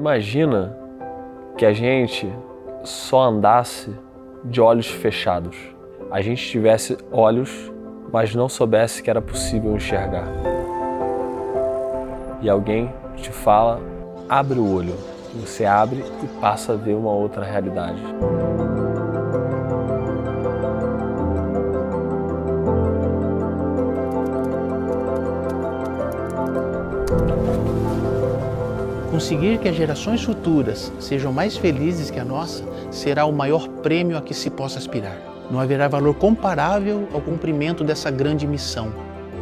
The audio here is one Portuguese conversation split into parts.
Imagina que a gente só andasse de olhos fechados. A gente tivesse olhos, mas não soubesse que era possível enxergar. E alguém te fala, abre o olho. Você abre e passa a ver uma outra realidade. Conseguir que as gerações futuras sejam mais felizes que a nossa será o maior prêmio a que se possa aspirar. Não haverá valor comparável ao cumprimento dessa grande missão,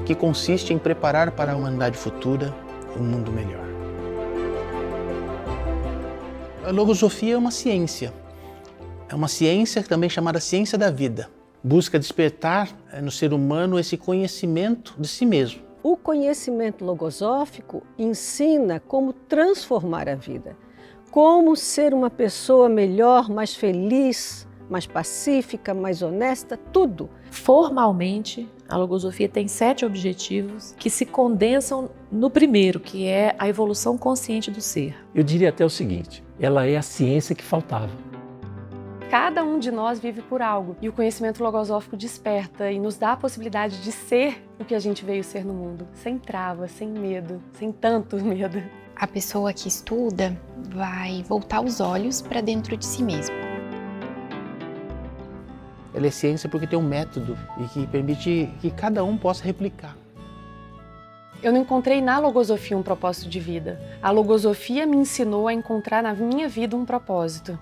que consiste em preparar para a humanidade futura um mundo melhor. A logosofia é uma ciência também chamada ciência da vida. Busca despertar no ser humano esse conhecimento de si mesmo. O conhecimento logosófico ensina como transformar a vida, como ser uma pessoa melhor, mais feliz, mais pacífica, mais honesta, tudo. Formalmente, a logosofia tem 7 objetivos que se condensam no primeiro, que é a evolução consciente do ser. Eu diria até o seguinte, ela é a ciência que faltava. Cada um de nós vive por algo e o conhecimento logosófico desperta e nos dá a possibilidade de ser o que a gente veio ser no mundo, sem travas, sem medo, sem tanto medo. A pessoa que estuda vai voltar os olhos para dentro de si mesmo. Ela é ciência porque tem um método e que permite que cada um possa replicar. Eu não encontrei na logosofia um propósito de vida. A logosofia me ensinou a encontrar na minha vida um propósito.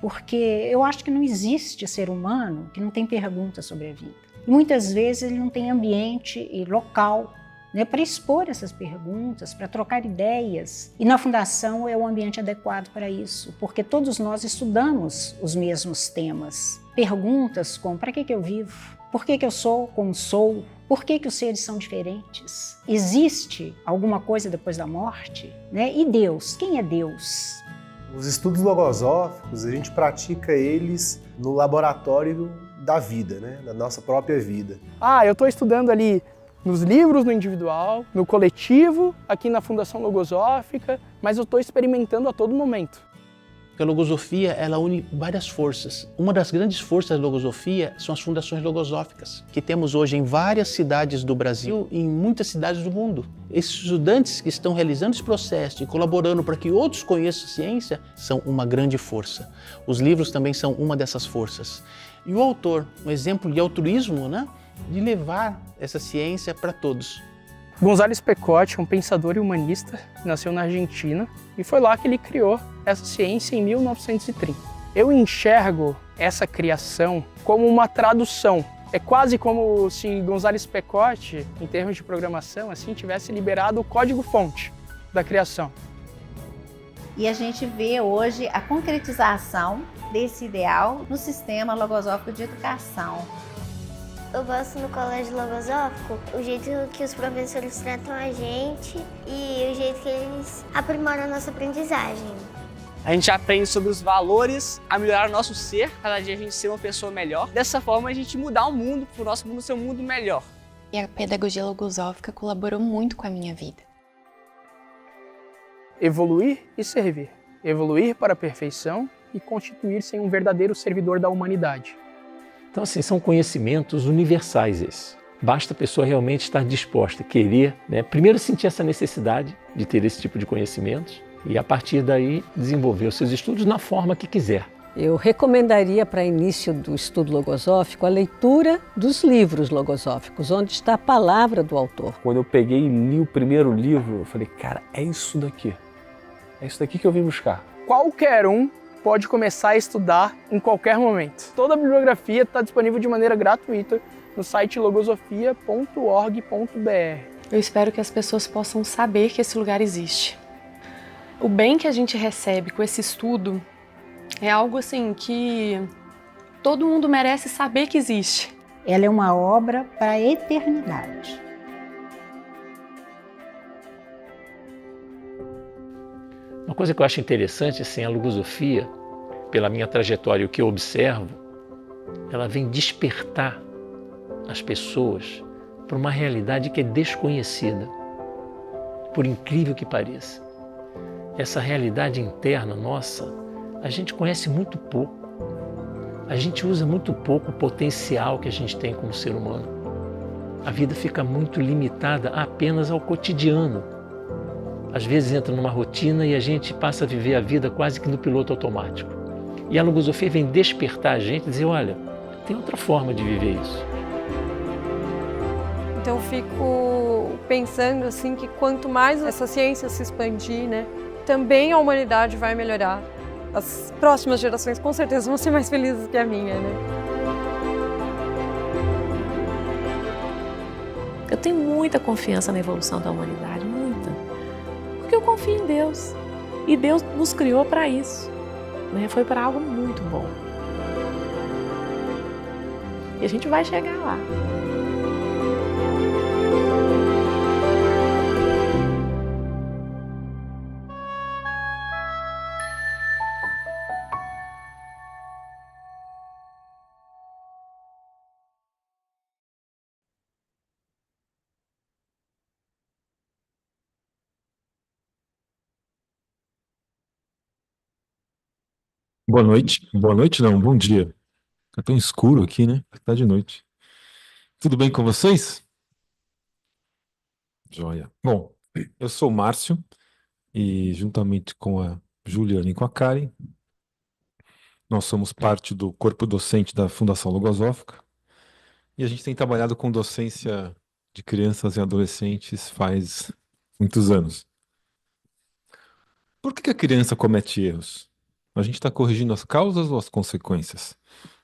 Porque eu acho que não existe ser humano que não tem perguntas sobre a vida. E muitas vezes ele não tem ambiente e local, né, para expor essas perguntas, para trocar ideias. E na Fundação é o ambiente adequado para isso, porque todos nós estudamos os mesmos temas. Perguntas como: para que eu vivo? Por que eu sou como sou? Por que os seres são diferentes? Existe alguma coisa depois da morte? Né? E Deus? Quem é Deus? Os estudos logosóficos, a gente pratica eles no laboratório da vida, né? Da nossa própria vida. Eu estou estudando ali nos livros, no individual, no coletivo, aqui na Fundação Logosófica, mas eu estou experimentando a todo momento. A logosofia, ela une várias forças. Uma das grandes forças da logosofia são as fundações logosóficas, que temos hoje em várias cidades do Brasil e em muitas cidades do mundo. Esses estudantes que estão realizando esse processo e colaborando para que outros conheçam a ciência são uma grande força. Os livros também são uma dessas forças. E o autor, um exemplo de altruísmo, né? De levar essa ciência para todos. González Pecotti, um pensador e humanista, nasceu na Argentina e foi lá que ele criou essa ciência em 1930. Eu enxergo essa criação como uma tradução. É quase como se González Pecotti, em termos de programação, assim, tivesse liberado o código-fonte da criação. E a gente vê hoje a concretização desse ideal no sistema logosófico de educação. Eu gosto no colégio logosófico, o jeito que os professores tratam a gente e o jeito que eles aprimoram a nossa aprendizagem. A gente aprende sobre os valores, a melhorar o nosso ser, cada dia a gente ser uma pessoa melhor. Dessa forma a gente mudar o mundo, para o nosso mundo ser um mundo melhor. E a pedagogia logosófica colaborou muito com a minha vida. Evoluir e servir. Evoluir para a perfeição e constituir-se em um verdadeiro servidor da humanidade. Então, assim, são conhecimentos universais esses. Basta a pessoa realmente estar disposta, querer, né? Primeiro sentir essa necessidade de ter esse tipo de conhecimentos e, a partir daí, desenvolver os seus estudos na forma que quiser. Eu recomendaria para início do estudo logosófico a leitura dos livros logosóficos, onde está a palavra do autor. Quando eu peguei e li o primeiro livro, eu falei, cara, é isso daqui. É isso daqui que eu vim buscar. Qualquer um pode começar a estudar em qualquer momento. Toda a bibliografia está disponível de maneira gratuita no site logosofia.org.br. Eu espero que as pessoas possam saber que esse lugar existe. O bem que a gente recebe com esse estudo é algo assim que todo mundo merece saber que existe. Ela é uma obra para a eternidade. Uma coisa que eu acho interessante, assim, a logosofia, pela minha trajetória e o que eu observo, ela vem despertar as pessoas para uma realidade que é desconhecida, por incrível que pareça. essa realidade interna nossa, a gente conhece muito pouco. A gente usa muito pouco o potencial que a gente tem como ser humano. A vida fica muito limitada apenas ao cotidiano. Às vezes entra numa rotina e a gente passa a viver a vida quase que no piloto automático. E a logosofia vem despertar a gente e dizer, olha, tem outra forma de viver isso. Então eu fico pensando assim que quanto mais essa ciência se expandir, né, também a humanidade vai melhorar. As próximas gerações com certeza vão ser mais felizes que a minha, né? Eu tenho muita confiança na evolução da humanidade, muita. Porque eu confio em Deus. E Deus nos criou para isso, né? Foi para algo muito bom. E a gente vai chegar lá. Boa noite. Boa noite, não, bom dia. Tá tão escuro aqui, né? Tá de noite. Tudo bem com vocês? Joia. Bom, eu sou o Márcio e juntamente com a Juliana e com a Karen, nós somos parte do corpo docente da Fundação Logosófica e a gente tem trabalhado com docência de crianças e adolescentes faz muitos anos. Por que a criança comete erros? A gente está corrigindo as causas ou as consequências?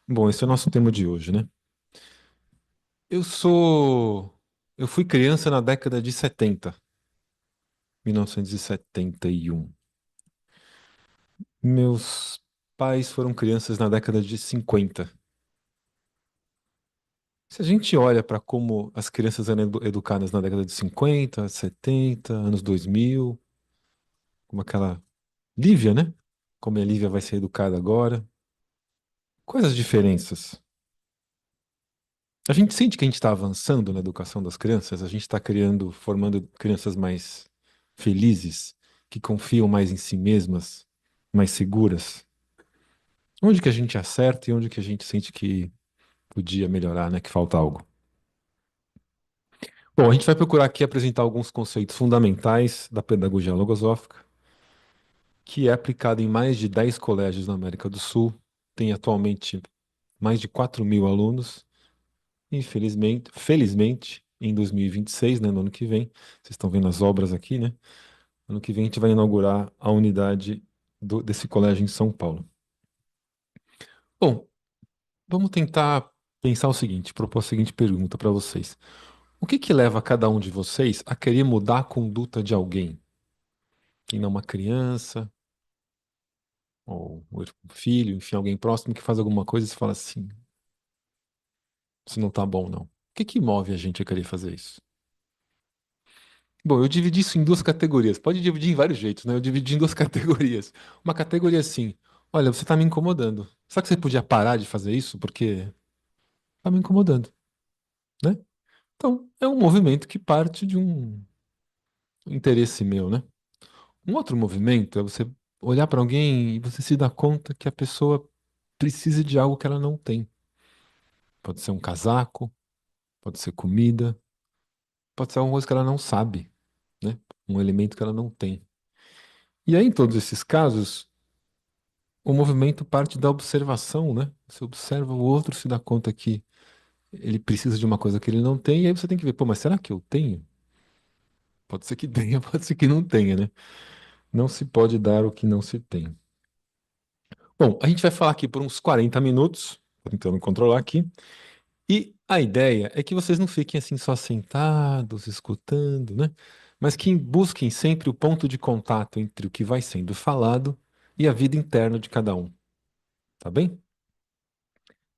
Bom, esse é o nosso tema de hoje, né? Eu sou. Eu fui criança na década de 70, 1971. Meus pais foram crianças na década de 50. Se a gente olha para como as crianças eram educadas na década de 50, 70, anos 2000, como aquela Lívia, né? Como a Lívia vai ser educada agora. Quais as diferenças? A gente sente que a gente está avançando na educação das crianças, a gente está criando, formando crianças mais felizes, que confiam mais em si mesmas, mais seguras. Onde que a gente acerta e onde que a gente sente que podia melhorar, né? Que falta algo. Bom, a gente vai procurar aqui apresentar alguns conceitos fundamentais da pedagogia logosófica, que é aplicada em mais de 10 colégios na América do Sul, tem atualmente mais de 4.000 alunos. Infelizmente, felizmente, em 2026, né, no ano que vem, vocês estão vendo as obras aqui, né? Ano que vem a gente vai inaugurar a unidade desse colégio em São Paulo. Bom, vamos tentar pensar o seguinte, propor a seguinte pergunta para vocês. O que que leva cada um de vocês a querer mudar a conduta de alguém? E não uma criança, ou um filho, enfim, alguém próximo que faz alguma coisa e você fala assim, isso não tá bom, não. O que que move a gente a querer fazer isso? Bom, eu dividi isso em duas categorias. Pode dividir em vários jeitos, né? Eu dividi em duas categorias. Uma categoria assim, olha, você tá me incomodando. Será que você podia parar de fazer isso? Porque tá me incomodando, né? Então, é um movimento que parte de um interesse meu, né? Um outro movimento é você olhar para alguém e você se dar conta que a pessoa precisa de algo que ela não tem. Pode ser um casaco, pode ser comida, pode ser alguma coisa que ela não sabe, né? Um elemento que ela não tem. E aí, em todos esses casos, o movimento parte da observação, né? Você observa o outro, se dá conta que ele precisa de uma coisa que ele não tem, e aí você tem que ver, pô, mas será que eu tenho? Pode ser que tenha, pode ser que não tenha, né? Não se pode dar o que não se tem. Bom, a gente vai falar aqui por uns 40 minutos, tô tentando controlar aqui, e a ideia é que vocês não fiquem assim só sentados, escutando, né? Mas que busquem sempre o ponto de contato entre o que vai sendo falado e a vida interna de cada um. Tá bem?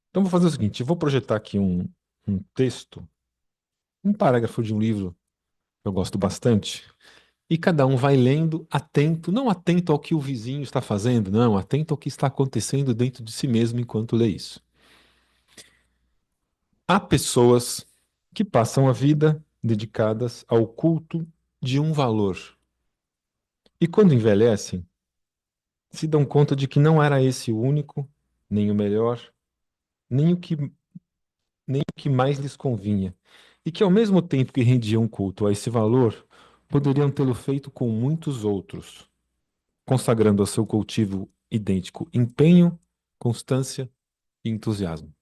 Então vou fazer o seguinte, eu vou projetar aqui um texto, um parágrafo de um livro que eu gosto bastante, e cada um vai lendo atento, não atento ao que o vizinho está fazendo, não, atento ao que está acontecendo dentro de si mesmo enquanto lê isso. Há pessoas que passam a vida dedicadas ao culto de um valor. E quando envelhecem, se dão conta de que não era esse o único, nem o melhor, nem o que mais lhes convinha. E que ao mesmo tempo que rendiam culto a esse valor, poderiam tê-lo feito com muitos outros, consagrando ao seu cultivo idêntico empenho, constância e entusiasmo.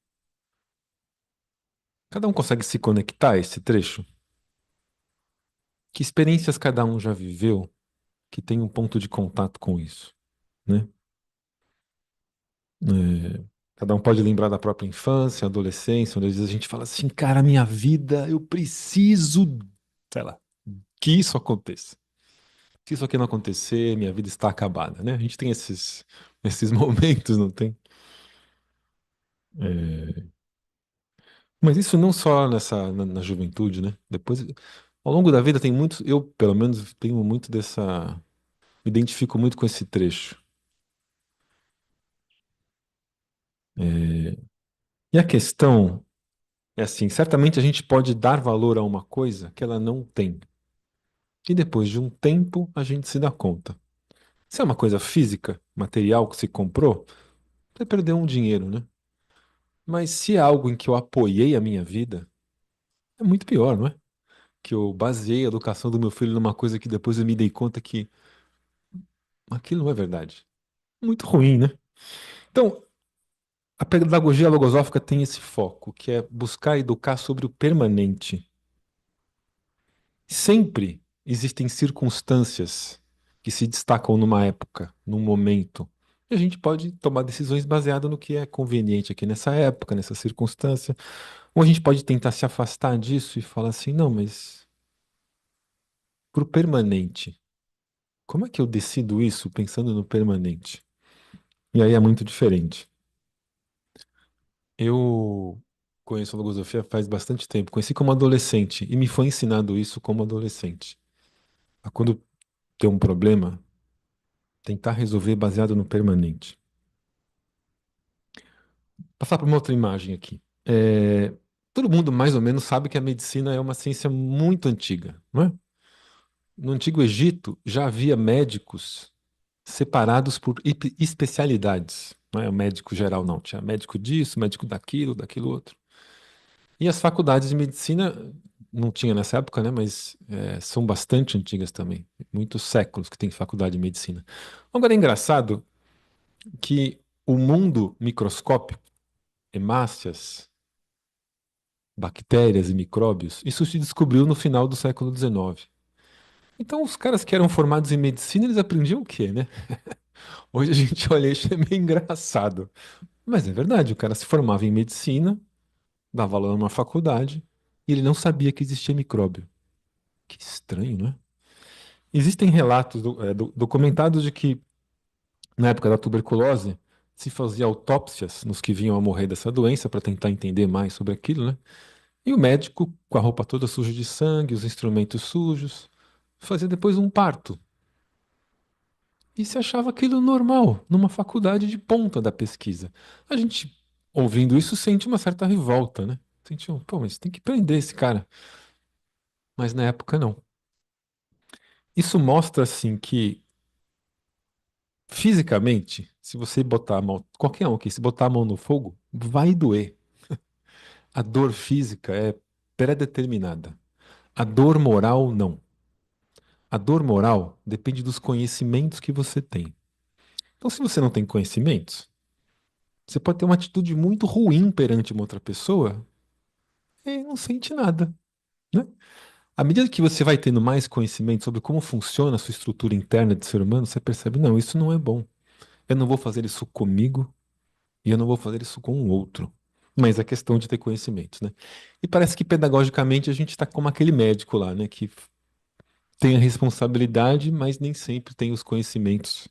Cada um consegue se conectar a esse trecho? Que experiências cada um já viveu que tem um ponto de contato com isso, né? Cada um pode lembrar da própria infância, adolescência, onde às vezes a gente fala assim, cara, minha vida, eu preciso, sei lá, que isso aconteça. Se isso aqui não acontecer, minha vida está acabada, né? A gente tem esses momentos, não tem? É, Mas isso não só na juventude, né? Depois, ao longo da vida tem muitos, eu pelo menos tenho muito me identifico muito com esse trecho. É, E a questão é assim, certamente a gente pode dar valor a uma coisa que ela não tem. E depois de um tempo a gente se dá conta. Se é uma coisa física, material que se comprou, você perdeu um dinheiro, né? Mas se é algo em que eu apoiei a minha vida, é muito pior, não é? Que eu baseei a educação do meu filho numa coisa que depois eu me dei conta que aquilo não é verdade. Muito ruim, né? Então, a pedagogia logosófica tem esse foco, que é buscar educar sobre o permanente. Sempre existem circunstâncias que se destacam numa época, num momento. E a gente pode tomar decisões baseadas no que é conveniente aqui nessa época, nessa circunstância. Ou a gente pode tentar se afastar disso e falar assim, não, mas pro permanente, como é que eu decido isso pensando no permanente? E aí é muito diferente. Eu conheço a logosofia faz bastante tempo, conheci como adolescente e me foi ensinado isso como adolescente. A quando tem um problema, tentar resolver baseado no permanente. Passar para uma outra imagem aqui. Todo mundo mais ou menos sabe que a medicina é uma ciência muito antiga, não é? No Antigo Egito já havia médicos separados por especialidades. Não é o médico geral, não. Tinha médico disso, médico daquilo, daquilo outro. E as faculdades de medicina, não tinha nessa época, né? Mas são bastante antigas também. Muitos séculos que tem faculdade de medicina. Agora é engraçado que o mundo microscópico, hemácias, bactérias e micróbios, isso se descobriu no final do século XIX. Então, os caras que eram formados em medicina, eles aprendiam o quê, né? Hoje a gente olha isso, é meio engraçado. Mas é verdade, o cara se formava em medicina, dava aula numa faculdade, e ele não sabia que existia micróbio. Que estranho, né? Existem relatos documentados de que, na época da tuberculose, se fazia autópsias nos que vinham a morrer dessa doença para tentar entender mais sobre aquilo, né? E o médico, com a roupa toda suja de sangue, os instrumentos sujos, fazia depois um parto. E se achava aquilo normal, numa faculdade de ponta da pesquisa. A gente, ouvindo isso, sente uma certa revolta, né? Sente, pô, mas tem que prender esse cara. Mas na época, não. Isso mostra, assim, que fisicamente, se você botar a mão, qualquer um aqui, se botar a mão no fogo, vai doer. A dor física é pré-determinada. A dor moral, não. A dor moral depende dos conhecimentos que você tem. Então, se você não tem conhecimentos, você pode ter uma atitude muito ruim perante uma outra pessoa e não sente nada, né? À medida que você vai tendo mais conhecimento sobre como funciona a sua estrutura interna de ser humano, você percebe, não, isso não é bom. Eu não vou fazer isso comigo e eu não vou fazer isso com o outro. Mas é questão de ter conhecimentos, né? E parece que pedagogicamente a gente está como aquele médico lá, né? Que tem a responsabilidade, mas nem sempre tem os conhecimentos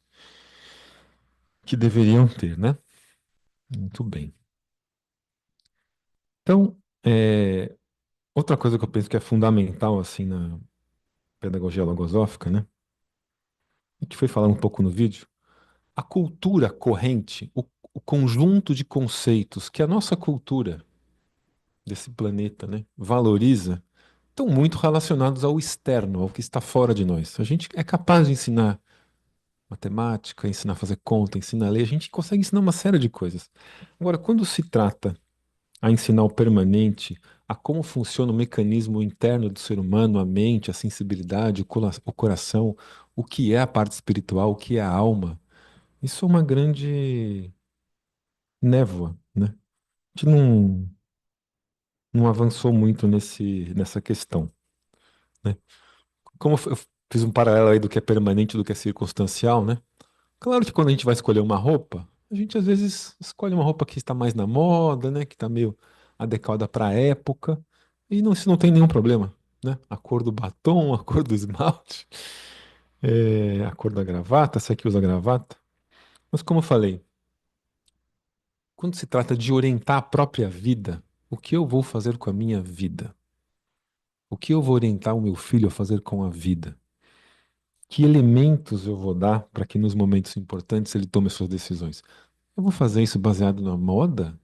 que deveriam ter, né? Muito bem. Então, outra coisa que eu penso que é fundamental, assim, na pedagogia logosófica, né? A gente foi falar um pouco no vídeo. A cultura corrente, o conjunto de conceitos que a nossa cultura desse planeta, né, valoriza, estão muito relacionados ao externo, ao que está fora de nós. A gente é capaz de ensinar matemática, ensinar a fazer conta, ensinar a ler, a gente consegue ensinar uma série de coisas. Agora, quando se trata a ensinar o permanente, a como funciona o mecanismo interno do ser humano, a mente, a sensibilidade, o coração, o que é a parte espiritual, o que é a alma, isso é uma grande névoa, né? A gente não avançou muito nessa questão, né? Como eu fiz um paralelo aí do que é permanente e do que é circunstancial, né? Claro que quando a gente vai escolher uma roupa, a gente às vezes escolhe uma roupa que está mais na moda, né? Que está meio adequada para a época, e não, isso não tem nenhum problema, né? A cor do batom, a cor do esmalte, a cor da gravata, se aqui usa gravata. Mas como eu falei, quando se trata de orientar a própria vida, o que eu vou fazer com a minha vida? O que eu vou orientar o meu filho a fazer com a vida? Que elementos eu vou dar para que nos momentos importantes ele tome as suas decisões? Eu vou fazer isso baseado na moda?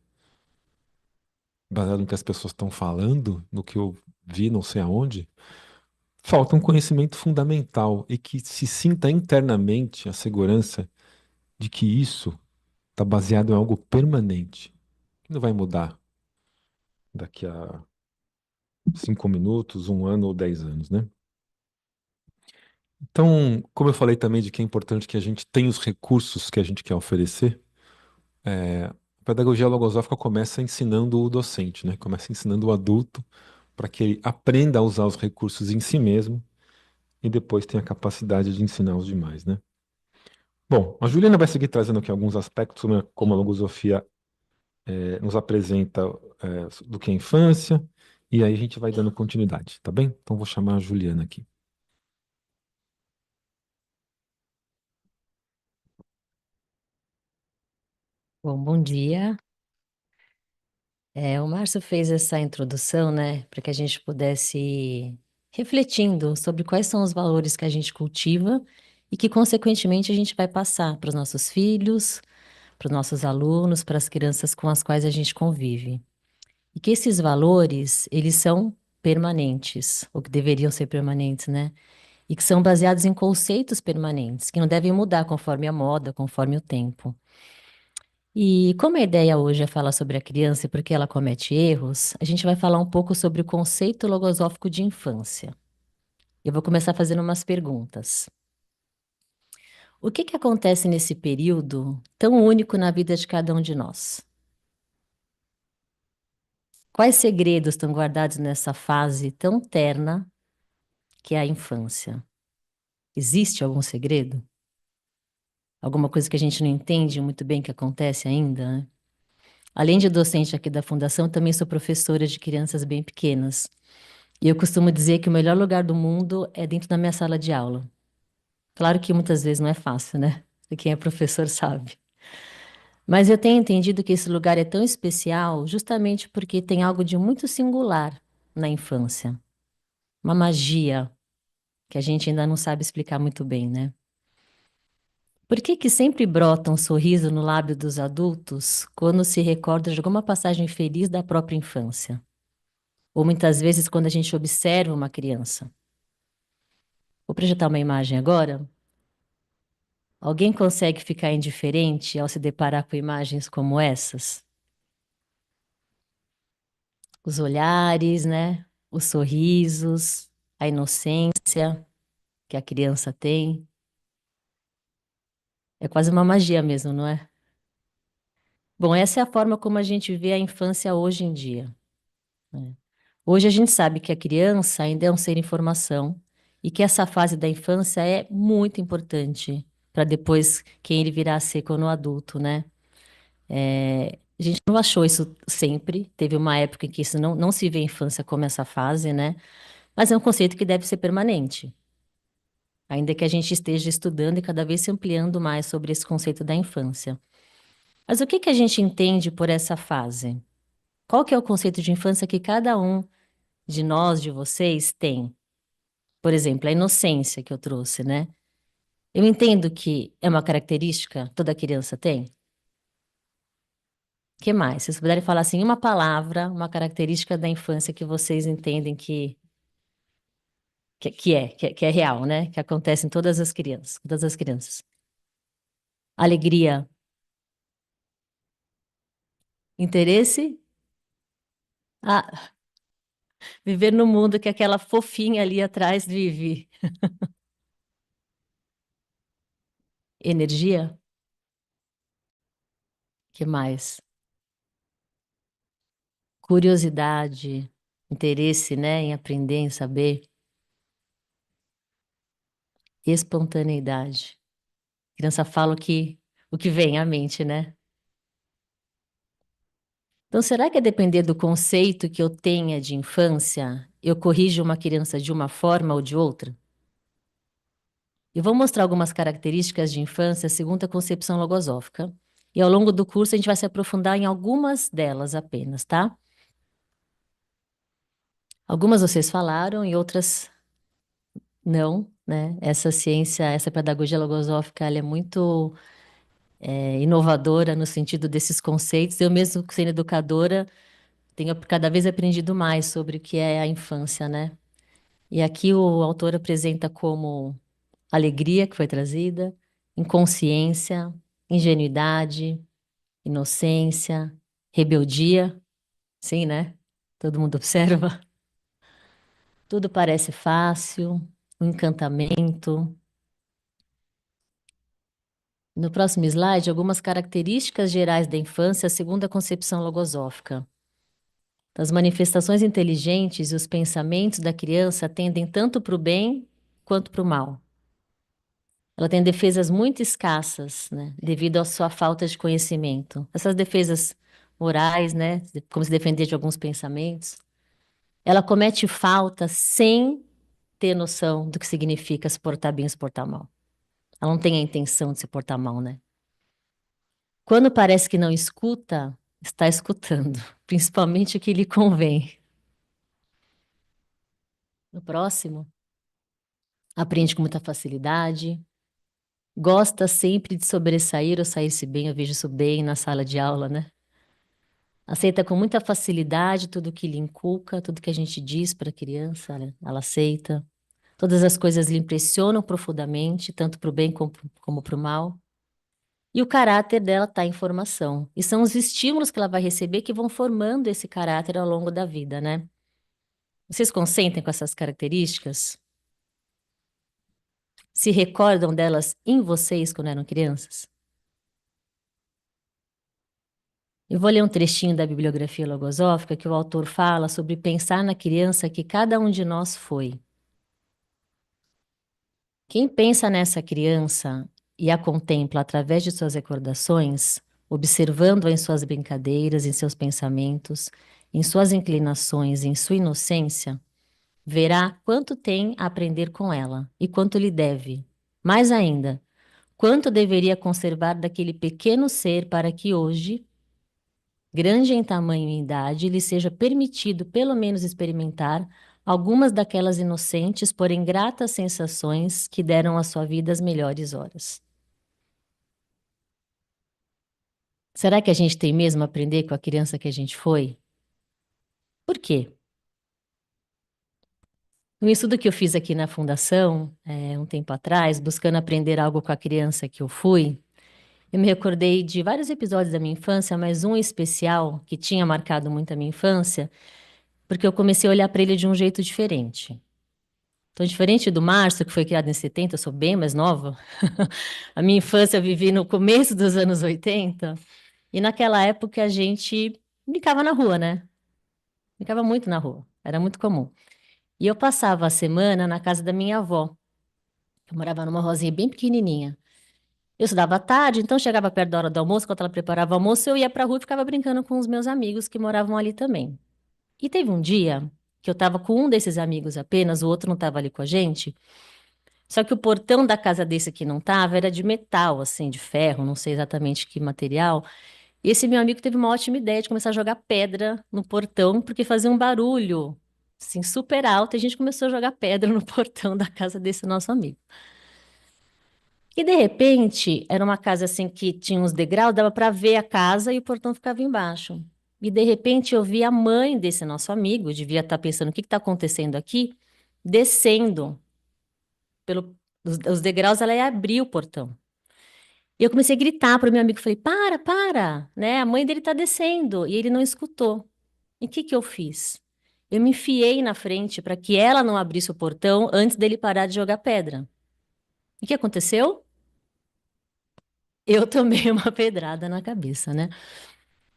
Baseado no que as pessoas estão falando? No que eu vi não sei aonde? Falta um conhecimento fundamental e que se sinta internamente a segurança de que isso está baseado em algo permanente, que não vai mudar daqui a 5 minutos, 1 ano ou 10 anos, né? Então, como eu falei também de que é importante que a gente tenha os recursos que a gente quer oferecer, a pedagogia logosófica começa ensinando o docente, né? Começa ensinando o adulto para que ele aprenda a usar os recursos em si mesmo e depois tenha a capacidade de ensinar os demais, né? Bom, a Juliana vai seguir trazendo aqui alguns aspectos, né, como a logosofia nos apresenta do que é infância, e aí a gente vai dando continuidade, tá bem? Então vou chamar a Juliana aqui. Bom, bom dia. O Márcio fez essa introdução, né, para que a gente pudesse ir refletindo sobre quais são os valores que a gente cultiva e que, consequentemente, a gente vai passar para os nossos filhos, para os nossos alunos, para as crianças com as quais a gente convive. E que esses valores, eles são permanentes, ou que deveriam ser permanentes, né? E que são baseados em conceitos permanentes, que não devem mudar conforme a moda, conforme o tempo. E como a ideia hoje é falar sobre a criança e por que ela comete erros, a gente vai falar um pouco sobre o conceito logosófico de infância. Eu vou começar fazendo umas perguntas. O que acontece nesse período tão único na vida de cada um de nós? Quais segredos estão guardados nessa fase tão terna que é a infância? Existe algum segredo? Alguma coisa que a gente não entende muito bem que acontece ainda, né? Além de docente aqui da Fundação, também sou professora de crianças bem pequenas. E eu costumo dizer que o melhor lugar do mundo é dentro da minha sala de aula. Claro que muitas vezes não é fácil, né? E quem é professor sabe. Mas eu tenho entendido que esse lugar é tão especial justamente porque tem algo de muito singular na infância. Uma magia que a gente ainda não sabe explicar muito bem, né? Por que sempre brota um sorriso no lábio dos adultos quando se recorda de alguma passagem feliz da própria infância? Ou muitas vezes quando a gente observa uma criança? Vou projetar uma imagem agora. Alguém consegue ficar indiferente ao se deparar com imagens como essas? Os olhares, né? Os sorrisos, a inocência que a criança tem. É quase uma magia mesmo, não é? Bom, essa é a forma como a gente vê a infância hoje em dia, né? Hoje a gente sabe que a criança ainda é um ser em formação e que essa fase da infância é muito importante para depois quem ele virá a ser quando adulto, né? A gente não achou isso sempre, teve uma época em que isso não se vê a infância como essa fase, né? Mas é um conceito que deve ser permanente, ainda que a gente esteja estudando e cada vez se ampliando mais sobre esse conceito da infância. Mas o que a gente entende por essa fase? Qual que é o conceito de infância que cada um de nós, de vocês, tem? Por exemplo, a inocência que eu trouxe, né? Eu entendo que é uma característica toda criança tem. O que mais? Se vocês puderem falar assim, uma palavra, uma característica da infância que vocês entendem que é real, né? Que acontece em todas as crianças, todas as crianças. Alegria. Interesse? Ah, viver no mundo que aquela fofinha ali atrás vive. Energia? Que mais? Curiosidade, interesse, né, em aprender, em saber. Espontaneidade. A criança fala o que vem à mente, né? Então, será que a depender do conceito que eu tenha de infância, eu corrijo uma criança de uma forma ou de outra? Eu vou mostrar algumas características de infância segundo a concepção logosófica. E ao longo do curso a gente vai se aprofundar em algumas delas apenas, tá? Algumas vocês falaram e outras não, né? Essa ciência, essa pedagogia logosófica, ela é muito inovadora no sentido desses conceitos. Eu mesmo, sendo educadora, tenho cada vez aprendido mais sobre o que é a infância, né? E aqui o autor apresenta como alegria, que foi trazida, inconsciência, ingenuidade, inocência, rebeldia, sim, né? Todo mundo observa. Tudo parece fácil, um encantamento. No próximo slide, algumas características gerais da infância segundo a concepção logosófica. As manifestações inteligentes e os pensamentos da criança tendem tanto para o bem quanto para o mal. Ela tem defesas muito escassas, né, devido à sua falta de conhecimento. Essas defesas morais, né, como se defender de alguns pensamentos. Ela comete falta sem ter noção do que significa se portar bem ou se portar mal. Ela não tem a intenção de se portar mal, né? Quando parece que não escuta, está escutando, principalmente o que lhe convém. No próximo, aprende com muita facilidade, gosta sempre de sobressair ou sair-se bem, eu vejo isso bem na sala de aula, né? Aceita com muita facilidade tudo que lhe inculca, tudo que a gente diz para a criança, ela aceita. Todas as coisas lhe impressionam profundamente, tanto para o bem como para o mal. E o caráter dela está em formação. E são os estímulos que ela vai receber que vão formando esse caráter ao longo da vida, né? Vocês consentem com essas características? Se recordam delas em vocês quando eram crianças? Eu vou ler um trechinho da bibliografia logosófica que o autor fala sobre pensar na criança que cada um de nós foi. Quem pensa nessa criança e a contempla através de suas recordações, observando-a em suas brincadeiras, em seus pensamentos, em suas inclinações, em sua inocência, verá quanto tem a aprender com ela e quanto lhe deve. Mais ainda, quanto deveria conservar daquele pequeno ser para que hoje, grande em tamanho e idade, lhe seja permitido pelo menos experimentar algumas daquelas inocentes, porém gratas sensações que deram à sua vida as melhores horas. Será que a gente tem mesmo a aprender com a criança que a gente foi? Por quê? Um estudo que eu fiz aqui na Fundação, um tempo atrás, buscando aprender algo com a criança que eu fui, eu me recordei de vários episódios da minha infância, mas um especial que tinha marcado muito a minha infância, porque eu comecei a olhar para ele de um jeito diferente. Então, diferente do Márcio, que foi criado em 70, eu sou bem mais nova. A minha infância eu vivi no começo dos anos 80, e naquela época a gente brincava na rua, né? Brincava muito na rua, era muito comum. E eu passava a semana na casa da minha avó. Eu morava numa rosinha bem pequenininha. Eu estudava à tarde, então chegava perto da hora do almoço, quando ela preparava o almoço, eu ia para a rua e ficava brincando com os meus amigos que moravam ali também. E teve um dia que eu estava com um desses amigos apenas, o outro não estava ali com a gente, só que o portão da casa desse que não estava era de metal, assim, de ferro, não sei exatamente que material. E esse meu amigo teve uma ótima ideia de começar a jogar pedra no portão, porque fazia um barulho, assim, super alto, e a gente começou a jogar pedra no portão da casa desse nosso amigo. E de repente, era uma casa assim que tinha uns degraus, dava para ver a casa e o portão ficava embaixo. E de repente eu vi a mãe desse nosso amigo, devia estar pensando o que está acontecendo aqui, descendo pelos os degraus, ela ia abrir o portão. E eu comecei a gritar para o meu amigo, falei, para, né? A mãe dele está descendo. E ele não escutou. E o que que eu fiz? Eu me enfiei na frente para que ela não abrisse o portão antes dele parar de jogar pedra. E o que aconteceu? Eu tomei uma pedrada na cabeça, né?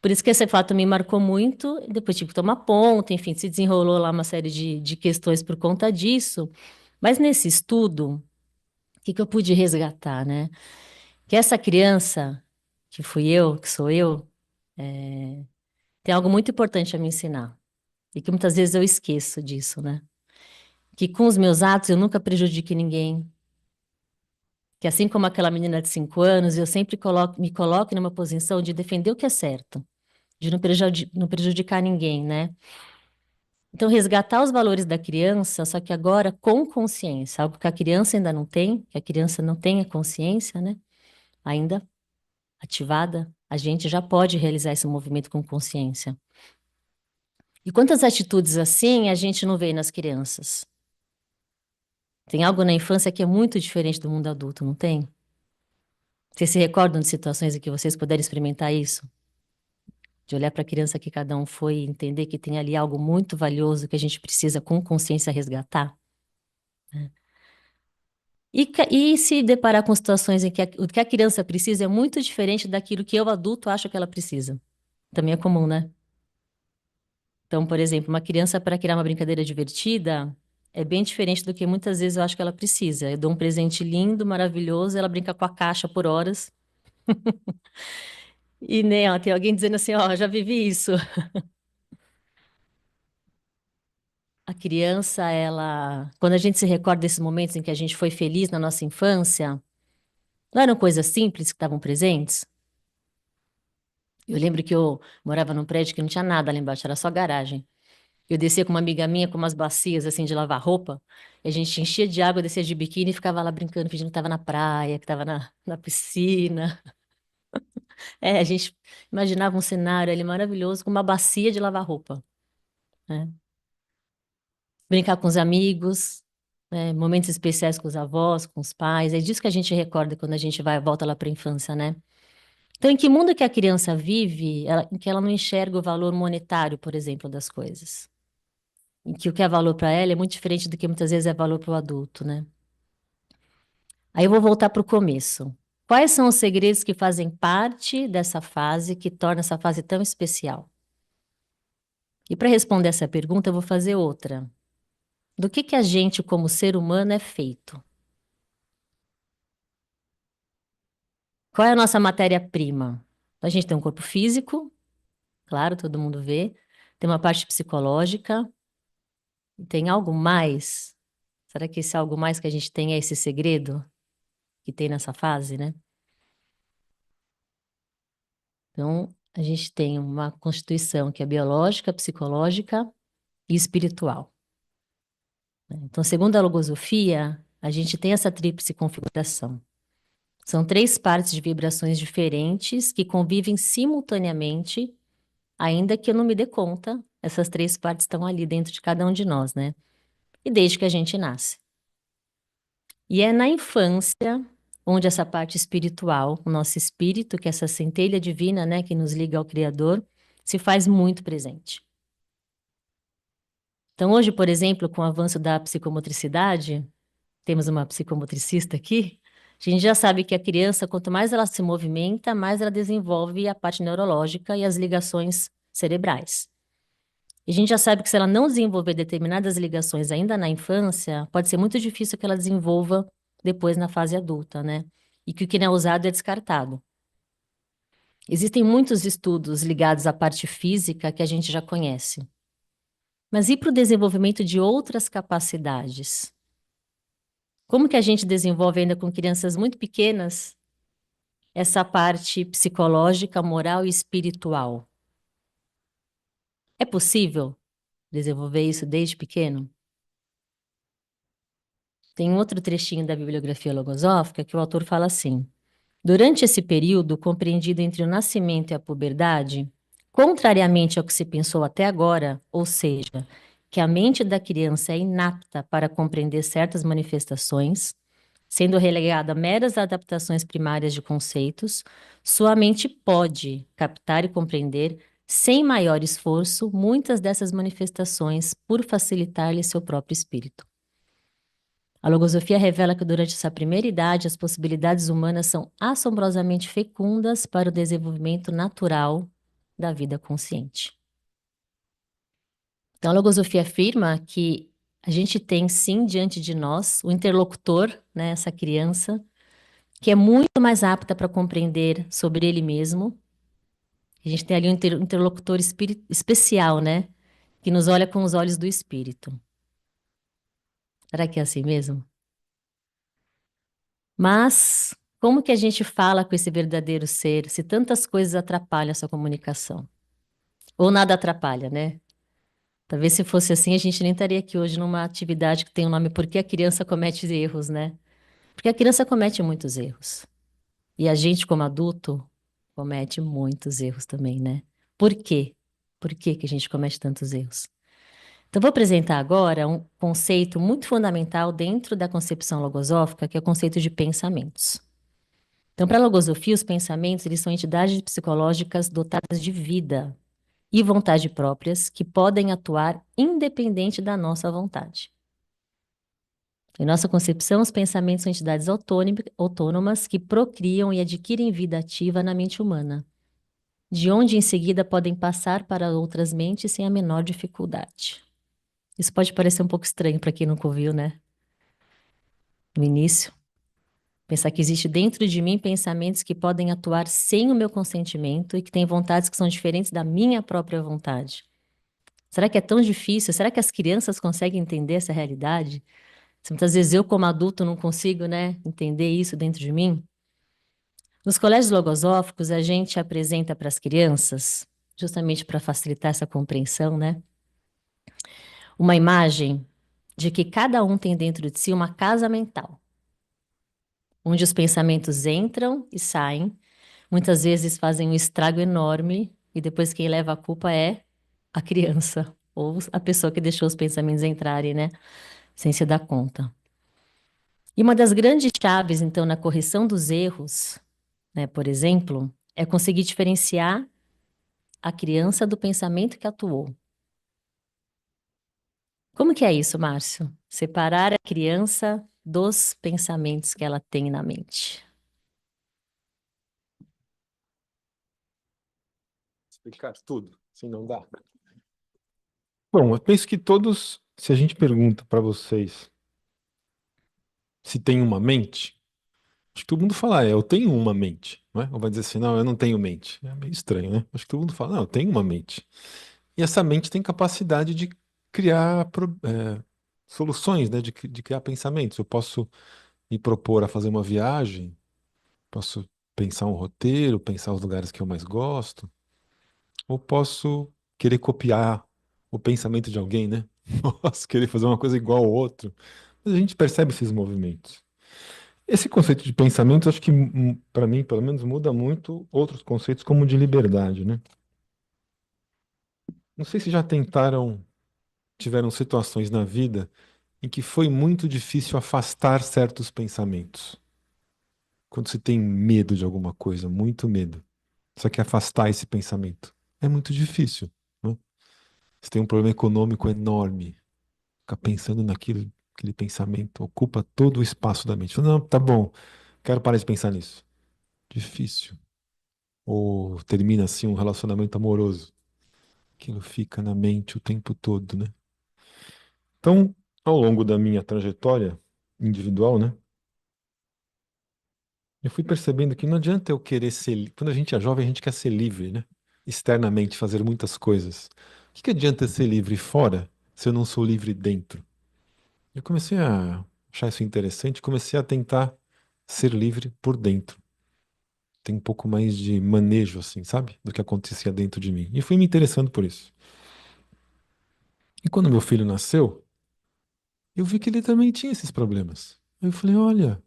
Por isso que esse fato me marcou muito. Depois tive que tomar ponto, enfim, se desenrolou lá uma série de questões por conta disso. Mas nesse estudo, o que que eu pude resgatar, né? Que essa criança, que fui eu, que sou eu, tem algo muito importante a me ensinar. E que muitas vezes eu esqueço disso, né? Que com os meus atos eu nunca prejudique ninguém. Que assim como aquela menina de 5 anos, eu sempre me coloco numa posição de defender o que é certo, de não prejudicar ninguém, né? Então, resgatar os valores da criança, só que agora com consciência, algo que a criança ainda não tem, que a criança não tem a consciência, né? Ainda ativada, a gente já pode realizar esse movimento com consciência. E quantas atitudes assim a gente não vê nas crianças? Tem algo na infância que é muito diferente do mundo adulto, não tem? Vocês se recordam de situações em que vocês puderam experimentar isso? De olhar para a criança que cada um foi e entender que tem ali algo muito valioso que a gente precisa com consciência resgatar? Né? E se deparar com situações em que o que a criança precisa é muito diferente daquilo que eu, adulto, acho que ela precisa. Também é comum, né? Então, por exemplo, uma criança para criar uma brincadeira divertida é bem diferente do que muitas vezes eu acho que ela precisa. Eu dou um presente lindo, maravilhoso, ela brinca com a caixa por horas. E né, ó, tem alguém dizendo assim, ó, já vivi isso. A criança, ela, quando a gente se recorda desses momentos em que a gente foi feliz na nossa infância, não eram coisas simples que estavam presentes? Eu lembro que eu morava num prédio que não tinha nada lá embaixo, era só garagem. Eu descia com uma amiga minha com umas bacias assim de lavar roupa, e a gente enchia de água, descia de biquíni e ficava lá brincando, fingindo que estava na praia, que estava na piscina. É, a gente imaginava um cenário ali maravilhoso com uma bacia de lavar roupa, né? Brincar com os amigos, né? Momentos especiais com os avós, com os pais. É disso que a gente recorda quando a gente volta lá para a infância, né? Então, em que mundo que a criança vive, em que ela não enxerga o valor monetário, por exemplo, das coisas? Em que o que é valor para ela é muito diferente do que muitas vezes é valor para o adulto, né? Aí eu vou voltar para o começo. Quais são os segredos que fazem parte dessa fase, que torna essa fase tão especial? E para responder essa pergunta, eu vou fazer outra. Do que a gente, como ser humano, é feito? Qual é a nossa matéria-prima? A gente tem um corpo físico, claro, todo mundo vê. Tem uma parte psicológica. Tem algo mais? Será que esse algo mais que a gente tem é esse segredo que tem nessa fase, né? Então, a gente tem uma constituição que é biológica, psicológica e espiritual. Então, segundo a logosofia, a gente tem essa tríplice configuração. São 3 partes de vibrações diferentes que convivem simultaneamente, ainda que eu não me dê conta, essas 3 partes estão ali dentro de cada um de nós, né? E desde que a gente nasce. E é na infância onde essa parte espiritual, o nosso espírito, que é essa centelha divina, né, que nos liga ao Criador, se faz muito presente. Então, hoje, por exemplo, com o avanço da psicomotricidade, temos uma psicomotricista aqui, a gente já sabe que a criança, quanto mais ela se movimenta, mais ela desenvolve a parte neurológica e as ligações cerebrais. E a gente já sabe que se ela não desenvolver determinadas ligações ainda na infância, pode ser muito difícil que ela desenvolva depois na fase adulta, né? E que o que não é usado é descartado. Existem muitos estudos ligados à parte física que a gente já conhece. Mas e para o desenvolvimento de outras capacidades? Como que a gente desenvolve ainda com crianças muito pequenas essa parte psicológica, moral e espiritual? É possível desenvolver isso desde pequeno? Tem um outro trechinho da bibliografia logosófica que o autor fala assim: durante esse período, compreendido entre o nascimento e a puberdade, contrariamente ao que se pensou até agora, ou seja, que a mente da criança é inapta para compreender certas manifestações, Sendo relegada a meras adaptações primárias de conceitos, sua mente pode captar e compreender, sem maior esforço, muitas dessas manifestações por facilitar-lhe seu próprio espírito. A logosofia revela que durante essa primeira idade as possibilidades humanas são assombrosamente fecundas para o desenvolvimento natural da vida consciente. Então, a logosofia afirma que a gente tem sim diante de nós o interlocutor, né, essa criança, que é muito mais apta para compreender sobre ele mesmo. A gente tem ali um interlocutor especial, né, que nos olha com os olhos do espírito. Será que é assim mesmo? Mas como que a gente fala com esse verdadeiro ser se tantas coisas atrapalham a sua comunicação? Ou nada atrapalha, né? Talvez se fosse assim, a gente nem estaria aqui hoje numa atividade que tem o nome Por que a criança comete erros, né? Porque a criança comete muitos erros. E a gente, como adulto, comete muitos erros também, né? Por quê? Por que que a gente comete tantos erros? Então, vou apresentar agora um conceito muito fundamental dentro da concepção logosófica, que é o conceito de pensamentos. Então, para a logosofia, os pensamentos eles são entidades psicológicas dotadas de vida e vontade próprias que podem atuar independente da nossa vontade. Em nossa concepção, os pensamentos são entidades autônomas que procriam e adquirem vida ativa na mente humana, de onde em seguida podem passar para outras mentes sem a menor dificuldade. Isso pode parecer um pouco estranho para quem nunca ouviu, né? No início. Pensar que existe dentro de mim pensamentos que podem atuar sem o meu consentimento e que têm vontades que são diferentes da minha própria vontade. Será que é tão difícil? Será que as crianças conseguem entender essa realidade? Se muitas vezes eu, como adulto, não consigo, né, entender isso dentro de mim? Nos colégios logosóficos, a gente apresenta para as crianças, justamente para facilitar essa compreensão, né, uma imagem de que cada um tem dentro de si uma casa mental, onde os pensamentos entram e saem, muitas vezes fazem um estrago enorme, e depois quem leva a culpa é a criança, ou a pessoa que deixou os pensamentos entrarem, né, sem se dar conta. E uma das grandes chaves, então, na correção dos erros, né, por exemplo, é conseguir diferenciar a criança do pensamento que atuou. Como que é isso, Márcio? Separar a criança dos pensamentos que ela tem na mente. Explicar tudo, se não dá. Bom, eu penso que todos, se a gente pergunta para vocês se tem uma mente, acho que todo mundo fala, eu tenho uma mente, não é? Ou vai dizer assim, não, eu não tenho mente. É meio estranho, né? Acho que todo mundo fala, não, eu tenho uma mente. E essa mente tem capacidade de criar soluções, né? De criar pensamentos. Eu posso me propor a fazer uma viagem, posso pensar um roteiro, pensar os lugares que eu mais gosto, ou posso querer copiar o pensamento de alguém, né? Posso querer fazer uma coisa igual ao outro. Mas a gente percebe esses movimentos. Esse conceito de pensamento, acho que, para mim, pelo menos, muda muito outros conceitos, como o de liberdade, né? Não sei se já tiveram situações na vida em que foi muito difícil afastar certos pensamentos. Quando se tem medo de alguma coisa, muito medo, só que afastar esse pensamento é muito difícil, né? Você tem um problema econômico enorme, ficar pensando naquilo, aquele pensamento ocupa todo o espaço da mente. Fala, não, tá bom, quero parar de pensar nisso. Difícil. Ou termina assim um relacionamento amoroso. Aquilo fica na mente o tempo todo, né? Então, ao longo da minha trajetória individual, né? Eu fui percebendo que não adianta eu querer ser. Quando a gente é jovem, a gente quer ser livre, né? Externamente, fazer muitas coisas. O que adianta ser livre fora se eu não sou livre dentro? Eu comecei a achar isso interessante, comecei a tentar ser livre por dentro. Tem um pouco mais de manejo, assim, sabe? Do que acontecia dentro de mim. E fui me interessando por isso. E quando meu filho nasceu, eu vi que ele também tinha esses problemas. Aí eu falei, olha,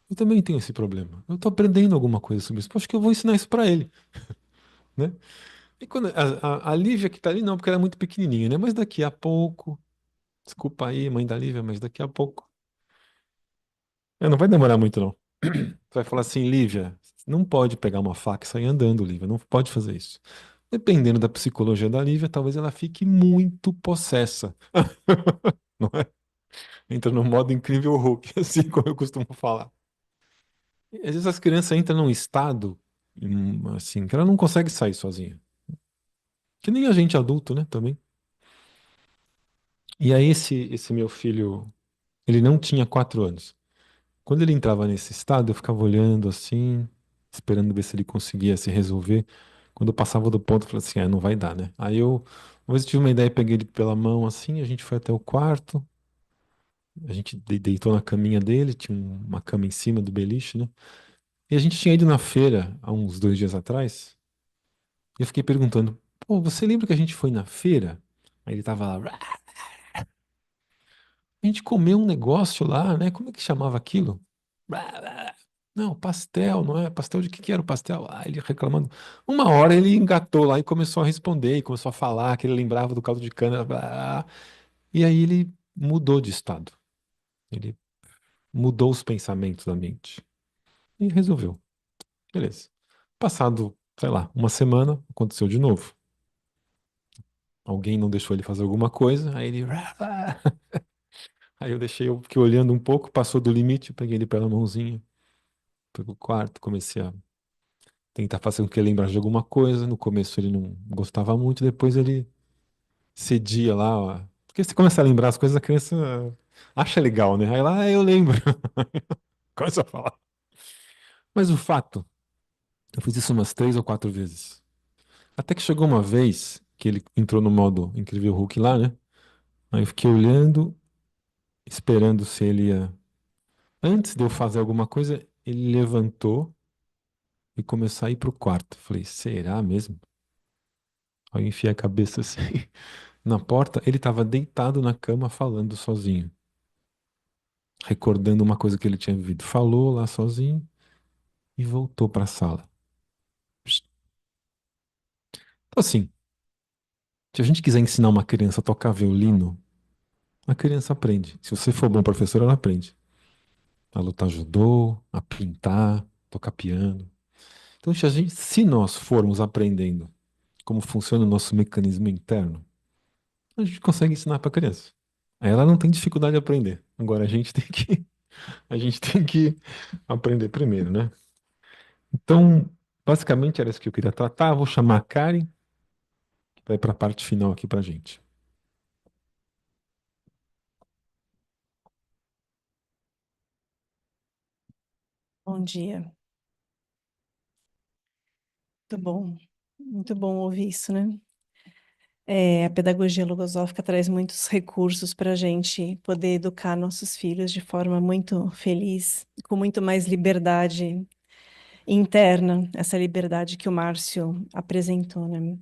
eu também tenho esse problema. Eu tô aprendendo alguma coisa sobre isso. Acho que eu vou ensinar isso para ele, né? E quando a Lívia que tá ali, não, porque ela é muito pequenininha, né? Mas daqui a pouco, desculpa aí, mãe da Lívia, mas daqui a pouco Não vai demorar muito, não. Você vai falar assim, Lívia, não pode pegar uma faca e sair andando, Lívia, não pode fazer isso. Dependendo da psicologia da Lívia, talvez ela fique muito possessa. Não é? Entra no modo incrível Hulk, assim como eu costumo falar. E, às vezes as crianças entram num estado, assim, que ela não consegue sair sozinha. Que nem a gente adulto, né, também. E aí esse meu filho, ele não tinha 4 anos. Quando ele entrava nesse estado, eu ficava olhando assim, esperando ver se ele conseguia se resolver. Quando eu passava do ponto, eu falei assim, não vai dar, né? Aí uma vez eu tive uma ideia, peguei ele pela mão assim, a gente foi até o quarto, a gente deitou na caminha dele, tinha uma cama em cima do beliche, né? E a gente tinha ido na feira há uns 2 dias atrás, e eu fiquei perguntando, pô, você lembra que a gente foi na feira? Aí ele tava lá, a gente comeu um negócio lá, né? Como é que chamava aquilo? Não, pastel, não é? Pastel de que era o pastel? Ah, ele reclamando. Uma hora ele engatou lá e começou a responder, e começou a falar que ele lembrava do caldo de cana. E aí ele mudou de estado. Ele mudou os pensamentos da mente. E resolveu. Beleza. Passado, sei lá, uma semana, aconteceu de novo. Alguém não deixou ele fazer alguma coisa, aí ele. Aí eu deixei, eu fiquei olhando um pouco, passou do limite, eu peguei ele pela mãozinha, fui pro quarto, comecei a tentar fazer com que ele lembrasse de alguma coisa. No começo ele não gostava muito, depois ele cedia lá, ó. Porque você começa a lembrar as coisas, a criança acha legal, né? Aí lá, eu lembro. Começa a falar. Mas o fato, eu fiz isso umas 3 ou 4 vezes. Até que chegou uma vez que ele entrou no modo Incrível Hulk lá, né? Aí eu fiquei olhando, esperando se ele ia. Antes de eu fazer alguma coisa, ele levantou e começou a ir pro quarto. Falei, será mesmo? Aí eu enfiei a cabeça assim na porta. Ele estava deitado na cama falando sozinho, recordando uma coisa que ele tinha vivido. Falou lá sozinho e voltou para a sala. Então, assim, se a gente quiser ensinar uma criança a tocar violino, a criança aprende. Se você for bom professor, ela aprende a lutar judô, a pintar, tocar piano. Então, se nós formos aprendendo como funciona o nosso mecanismo interno, a gente consegue ensinar para a criança. Aí ela não tem dificuldade de aprender. Agora a gente tem que aprender primeiro, né? Então, basicamente era isso que eu queria tratar. Vou chamar a Karen, que vai para a parte final aqui para gente. Bom dia. Muito bom ouvir isso, né? A pedagogia logosófica traz muitos recursos para a gente poder educar nossos filhos de forma muito feliz, com muito mais liberdade interna, essa liberdade que o Márcio apresentou, né?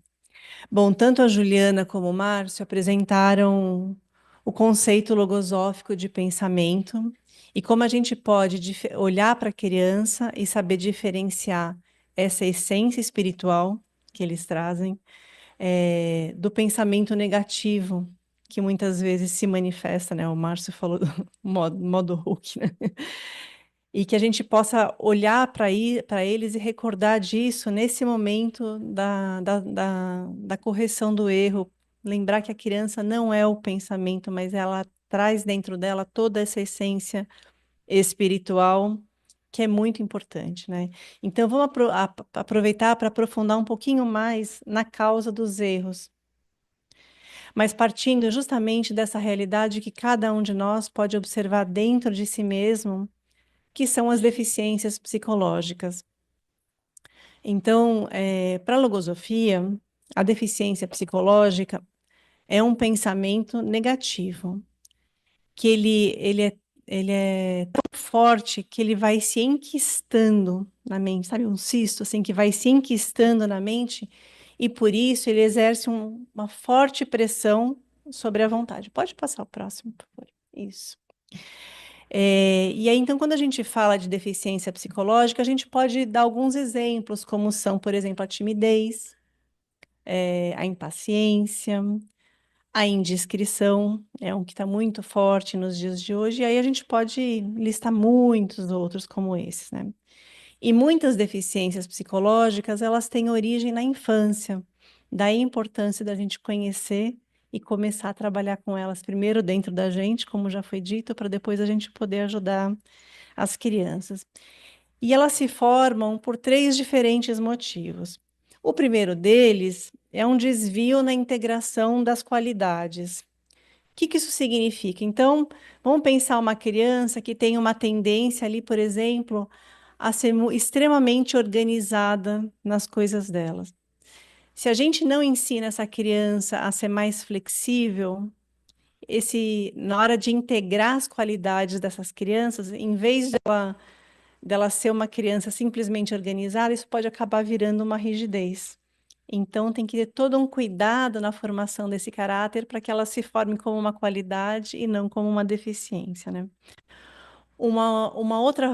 Bom, tanto a Juliana como o Márcio apresentaram o conceito logosófico de pensamento e como a gente pode olhar para a criança e saber diferenciar essa essência espiritual que eles trazem do pensamento negativo que muitas vezes se manifesta, né? O Márcio falou do modo Hulk, né? E que a gente possa olhar para eles e recordar disso nesse momento da correção do erro. Lembrar que a criança não é o pensamento, mas ela traz dentro dela toda essa essência espiritual que é muito importante, né? Então, vamos aproveitar para aprofundar um pouquinho mais na causa dos erros, mas partindo justamente dessa realidade que cada um de nós pode observar dentro de si mesmo, que são as deficiências psicológicas. Então, para a logosofia, a deficiência psicológica é um pensamento negativo, que ele é tão forte que ele vai se enquistando na mente, sabe, um cisto assim que vai se enquistando na mente, e por isso ele exerce uma forte pressão sobre a vontade. Pode passar o próximo, por favor. Isso. E aí, então, quando a gente fala de deficiência psicológica, a gente pode dar alguns exemplos, como são, por exemplo, a timidez, a impaciência, A indiscrição é um que está muito forte nos dias de hoje, e aí a gente pode listar muitos outros como esses, né? E muitas deficiências psicológicas, elas têm origem na infância. Daí a importância da gente conhecer e começar a trabalhar com elas primeiro dentro da gente, como já foi dito, para depois a gente poder ajudar as crianças. E elas se formam por 3 diferentes motivos. O primeiro deles é um desvio na integração das qualidades. O que isso significa? Então, vamos pensar uma criança que tem uma tendência ali, por exemplo, a ser extremamente organizada nas coisas delas. Se a gente não ensina essa criança a ser mais flexível, na hora de integrar as qualidades dessas crianças, em vez dela ser uma criança simplesmente organizada, isso pode acabar virando uma rigidez. Então, tem que ter todo um cuidado na formação desse caráter para que ela se forme como uma qualidade e não como uma deficiência, né? Uma outra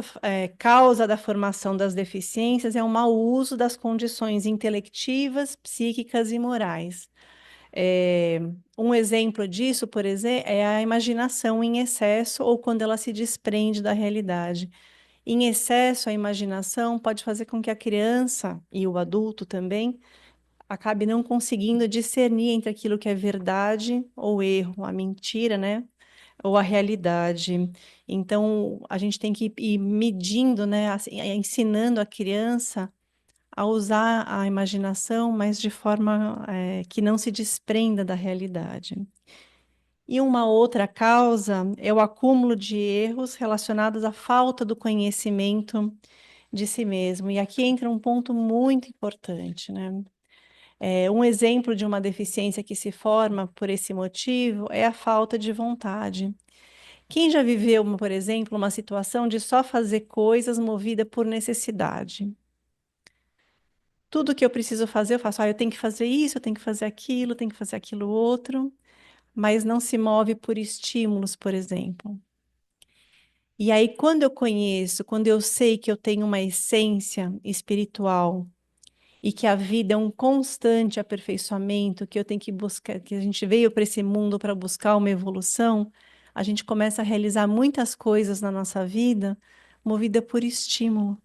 causa da formação das deficiências é o mau uso das condições intelectivas, psíquicas e morais. Um exemplo disso, por exemplo, é a imaginação em excesso ou quando ela se desprende da realidade. Em excesso, a imaginação pode fazer com que a criança e o adulto também acabe não conseguindo discernir entre aquilo que é verdade ou erro, a mentira, né? Ou a realidade. Então, a gente tem que ir medindo, né? Assim, ensinando a criança a usar a imaginação, mas de forma que não se desprenda da realidade. E uma outra causa é o acúmulo de erros relacionados à falta do conhecimento de si mesmo. E aqui entra um ponto muito importante, né? Um exemplo de uma deficiência que se forma por esse motivo é a falta de vontade. Quem já viveu, por exemplo, uma situação de só fazer coisas movida por necessidade? Tudo que eu preciso fazer, eu faço. Eu tenho que fazer isso, eu tenho que fazer aquilo, eu tenho que fazer aquilo outro, mas não se move por estímulos, por exemplo. E aí, quando eu conheço, quando eu sei que eu tenho uma essência espiritual e que a vida é um constante aperfeiçoamento, que eu tenho que buscar, que a gente veio para esse mundo para buscar uma evolução, a gente começa a realizar muitas coisas na nossa vida movida por estímulo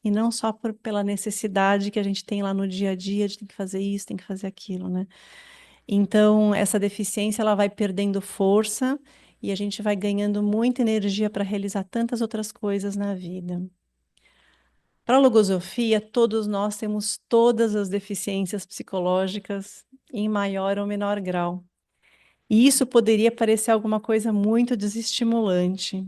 e não só pela necessidade que a gente tem lá no dia a dia de tem que fazer isso, tem que fazer aquilo, né? Então, essa deficiência ela vai perdendo força e a gente vai ganhando muita energia para realizar tantas outras coisas na vida. Para a logosofia, todos nós temos todas as deficiências psicológicas em maior ou menor grau. E isso poderia parecer alguma coisa muito desestimulante.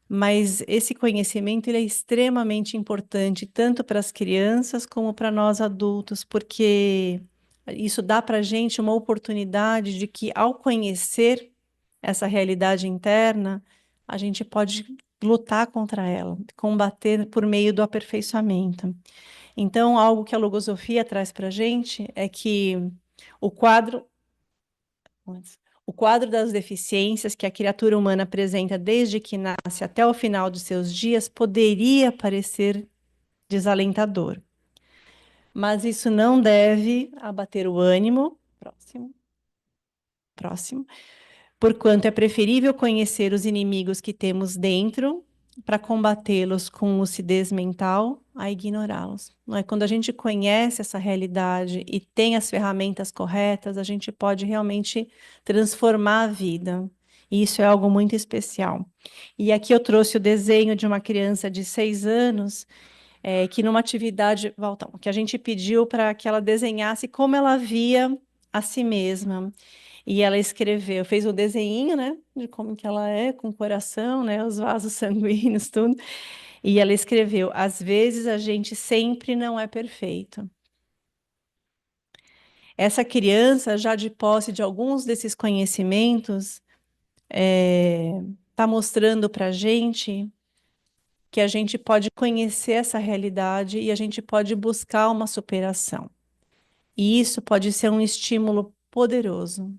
Mas esse conhecimento ele é extremamente importante, tanto para as crianças como para nós adultos, porque isso dá para a gente uma oportunidade de que, ao conhecer essa realidade interna, a gente pode lutar contra ela, combater por meio do aperfeiçoamento. Então, algo que a logosofia traz para a gente é que o quadro das deficiências que a criatura humana apresenta desde que nasce até o final de seus dias poderia parecer desalentador. Mas isso não deve abater o ânimo. Próximo. Porquanto é preferível conhecer os inimigos que temos dentro para combatê-los com lucidez mental a ignorá-los. Não é? Quando a gente conhece essa realidade e tem as ferramentas corretas, a gente pode realmente transformar a vida. E isso é algo muito especial. E aqui eu trouxe o desenho de uma criança de 6 anos, que numa atividade, que a gente pediu para que ela desenhasse como ela via a si mesma. E ela escreveu, fez um desenho, né, de como que ela é, com o coração, né, os vasos sanguíneos, tudo. E ela escreveu: às vezes a gente sempre não é perfeito. Essa criança, já de posse de alguns desses conhecimentos, está mostrando para a gente que a gente pode conhecer essa realidade e a gente pode buscar uma superação. E isso pode ser um estímulo poderoso.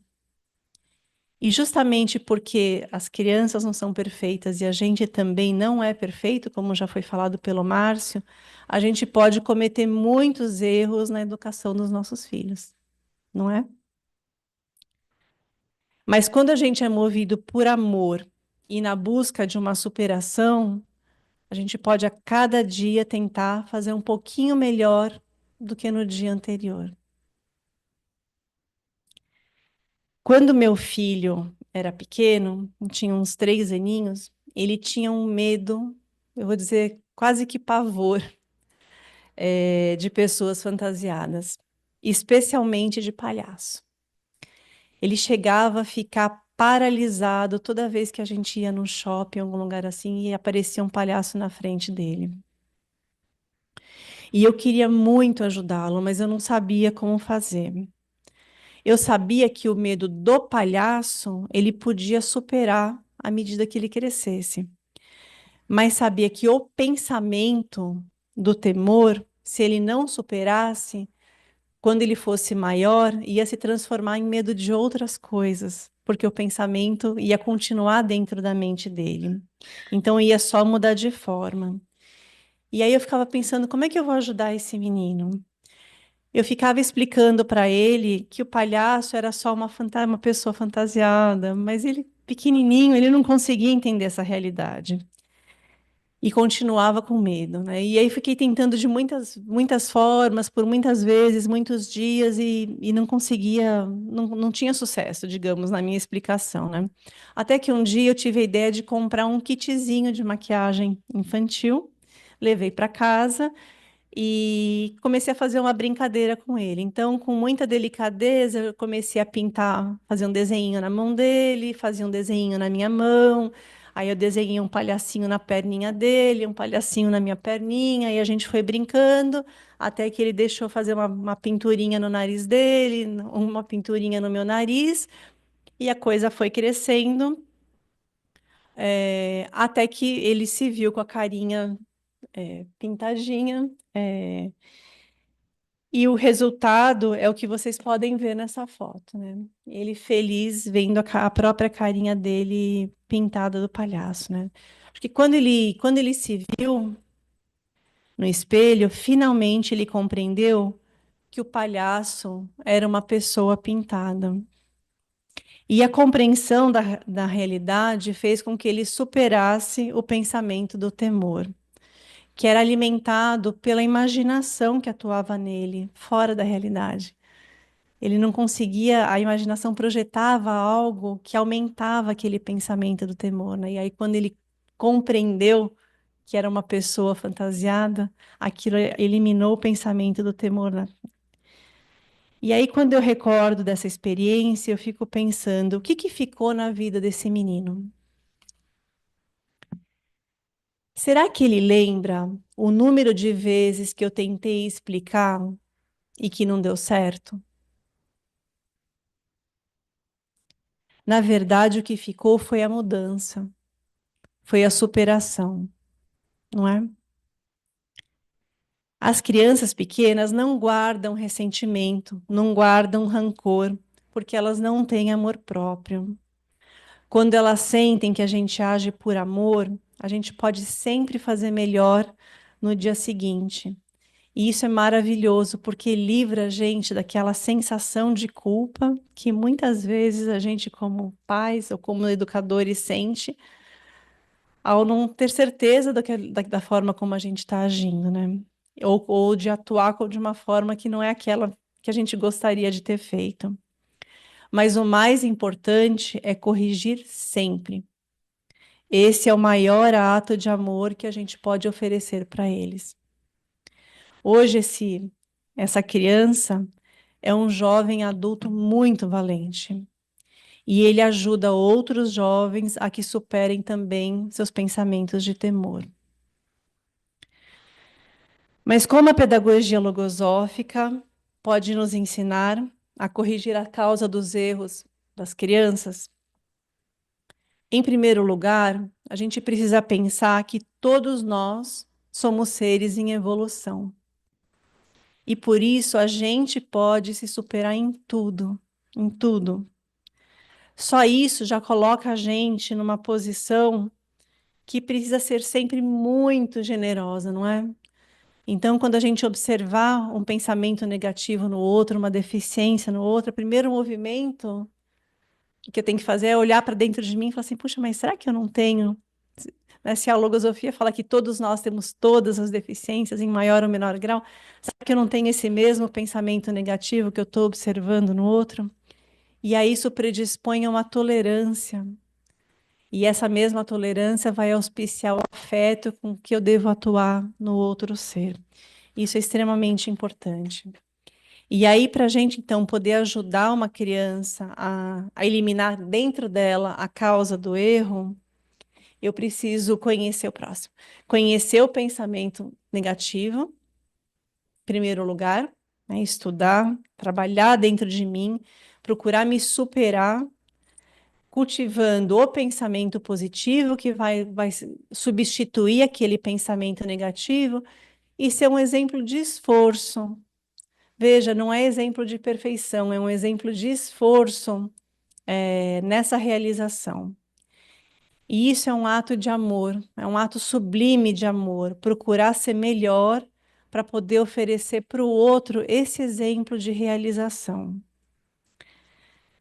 E justamente porque as crianças não são perfeitas e a gente também não é perfeito, como já foi falado pelo Márcio, a gente pode cometer muitos erros na educação dos nossos filhos, não é? Mas quando a gente é movido por amor e na busca de uma superação, a gente pode a cada dia tentar fazer um pouquinho melhor do que no dia anterior. Quando meu filho era pequeno, tinha uns 3 aninhos, ele tinha um medo, eu vou dizer quase que pavor, de pessoas fantasiadas, especialmente de palhaço. Ele chegava a ficar paralisado toda vez que a gente ia no shopping, em algum lugar assim, e aparecia um palhaço na frente dele. E eu queria muito ajudá-lo, mas eu não sabia como fazer. Eu sabia que o medo do palhaço ele podia superar à medida que ele crescesse. Mas sabia que o pensamento do temor, se ele não superasse, quando ele fosse maior, ia se transformar em medo de outras coisas, porque o pensamento ia continuar dentro da mente dele. Então ia só mudar de forma. E aí eu ficava pensando, como é que eu vou ajudar esse menino? Eu ficava explicando para ele que o palhaço era só uma pessoa fantasiada, mas ele, pequenininho, ele não conseguia entender essa realidade. E continuava com medo, né? E aí fiquei tentando de muitas formas, por muitas vezes, muitos dias, e não conseguia, não tinha sucesso, digamos, na minha explicação, né? Até que um dia eu tive a ideia de comprar um kitzinho de maquiagem infantil, levei para casa e comecei a fazer uma brincadeira com ele. Então, com muita delicadeza, eu comecei a pintar, fazer um desenho na mão dele, fazia um desenho na minha mão. Aí eu desenhei um palhacinho na perninha dele, um palhacinho na minha perninha, e a gente foi brincando, até que ele deixou fazer uma pinturinha no nariz dele, uma pinturinha no meu nariz, e a coisa foi crescendo, até que ele se viu com a carinha pintadinha, e o resultado é o que vocês podem ver nessa foto, né? Ele feliz vendo a própria carinha dele pintada do palhaço, né? Acho que quando ele se viu no espelho, finalmente ele compreendeu que o palhaço era uma pessoa pintada. E a compreensão da realidade fez com que ele superasse o pensamento do temor, que era alimentado pela imaginação que atuava nele, fora da realidade. Ele não conseguia, a imaginação projetava algo que aumentava aquele pensamento do temor, né? E aí, quando ele compreendeu que era uma pessoa fantasiada, aquilo eliminou o pensamento do temor, né? E aí, quando eu recordo dessa experiência, eu fico pensando, o que que ficou na vida desse menino? Será que ele lembra o número de vezes que eu tentei explicar e que não deu certo? Na verdade, o que ficou foi a mudança, foi a superação, não é? As crianças pequenas não guardam ressentimento, não guardam rancor, porque elas não têm amor próprio. Quando elas sentem que a gente age por amor, a gente pode sempre fazer melhor no dia seguinte. E isso é maravilhoso, porque livra a gente daquela sensação de culpa que muitas vezes a gente, como pais ou como educadores, sente ao não ter certeza da forma como a gente está agindo, né? Ou de atuar de uma forma que não é aquela que a gente gostaria de ter feito. Mas o mais importante é corrigir sempre. Esse é o maior ato de amor que a gente pode oferecer para eles. Hoje, essa criança é um jovem adulto muito valente. E ele ajuda outros jovens a que superem também seus pensamentos de temor. Mas como a pedagogia logosófica pode nos ensinar a corrigir a causa dos erros das crianças? Em primeiro lugar, a gente precisa pensar que todos nós somos seres em evolução. E por isso a gente pode se superar em tudo, em tudo. Só isso já coloca a gente numa posição que precisa ser sempre muito generosa, não é? Então, quando a gente observar um pensamento negativo no outro, uma deficiência no outro, o primeiro movimento O que eu tenho que fazer é olhar para dentro de mim e falar assim, puxa, mas será que eu não tenho? Né, se a logosofia fala que todos nós temos todas as deficiências em maior ou menor grau, será que eu não tenho esse mesmo pensamento negativo que eu estou observando no outro? E aí isso predispõe a uma tolerância. E essa mesma tolerância vai auspiciar o afeto com que eu devo atuar no outro ser. Isso é extremamente importante. E aí, para a gente, então, poder ajudar uma criança a eliminar dentro dela a causa do erro, eu preciso conhecer o próximo. Conhecer o pensamento negativo, em primeiro lugar, né, estudar, trabalhar dentro de mim, procurar me superar, cultivando o pensamento positivo que vai substituir aquele pensamento negativo e ser um exemplo de esforço. Veja, não é exemplo de perfeição, é um exemplo de esforço nessa realização. E isso é um ato de amor, é um ato sublime de amor, procurar ser melhor para poder oferecer para o outro esse exemplo de realização.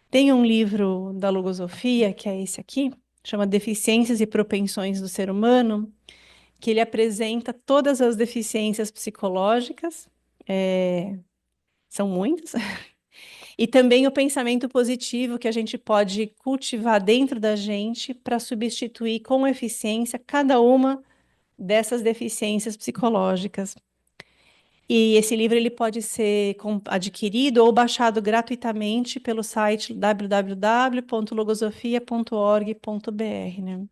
Tem um livro da Logosofia, que é esse aqui, chama Deficiências e Propensões do Ser Humano, que ele apresenta todas as deficiências psicológicas, são muitas, e também o pensamento positivo que a gente pode cultivar dentro da gente para substituir com eficiência cada uma dessas deficiências psicológicas. E esse livro ele pode ser adquirido ou baixado gratuitamente pelo site www.logosofia.org.br, né?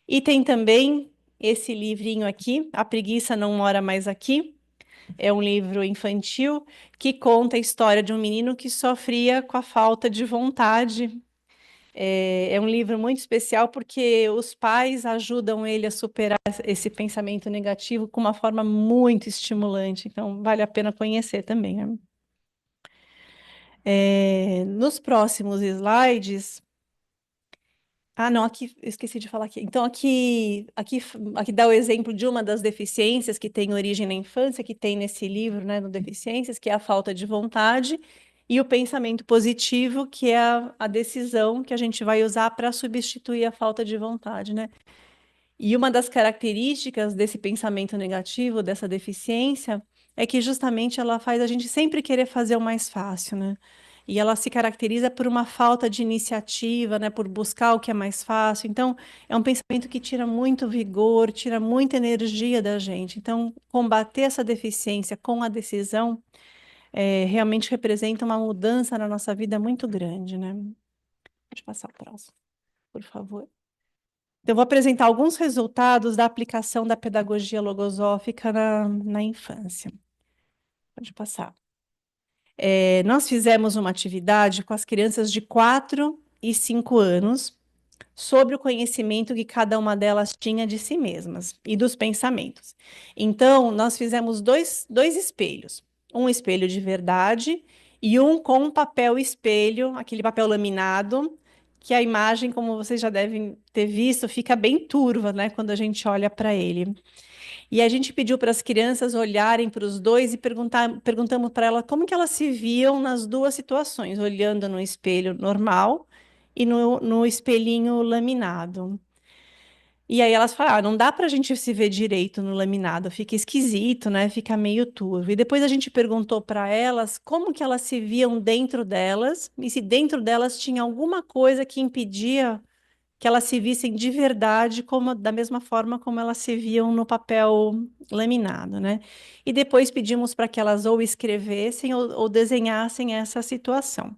E tem também esse livrinho aqui, A Preguiça Não Mora Mais Aqui. É um livro infantil que conta a história de um menino que sofria com a falta de vontade. É um livro muito especial porque os pais ajudam ele a superar esse pensamento negativo com uma forma muito estimulante. Então, vale a pena conhecer também, né? Nos próximos slides. Ah, não, aqui eu esqueci de falar aqui. Então, aqui dá o exemplo de uma das deficiências que tem origem na infância, que tem nesse livro, né, no Deficiências, que é a falta de vontade, e o pensamento positivo, que é a decisão que a gente vai usar para substituir a falta de vontade, né? E uma das características desse pensamento negativo, dessa deficiência, é que justamente ela faz a gente sempre querer fazer o mais fácil, né? E ela se caracteriza por uma falta de iniciativa, né? Por buscar o que é mais fácil. Então, é um pensamento que tira muito vigor, tira muita energia da gente. Então, combater essa deficiência com a decisão realmente representa uma mudança na nossa vida muito grande, né? Pode passar o próximo, por favor. Então, eu vou apresentar alguns resultados da aplicação da pedagogia logosófica na infância. Pode passar. Nós fizemos uma atividade com as crianças de 4 e 5 anos sobre o conhecimento que cada uma delas tinha de si mesmas e dos pensamentos. Então, nós fizemos dois espelhos. Um espelho de verdade e um com um papel espelho, aquele papel laminado, que a imagem, como vocês já devem ter visto, fica bem turva, né, quando a gente olha para ele. E a gente pediu para as crianças olharem para os dois e perguntamos para elas como que elas se viam nas duas situações, olhando no espelho normal e no espelhinho laminado. E aí elas falaram, não dá para a gente se ver direito no laminado, fica esquisito, né? Fica meio turvo. E depois a gente perguntou para elas como que elas se viam dentro delas e se dentro delas tinha alguma coisa que impedia que elas se vissem de verdade, da mesma forma como elas se viam no papel laminado, né? E depois pedimos para que elas ou escrevessem ou desenhassem essa situação.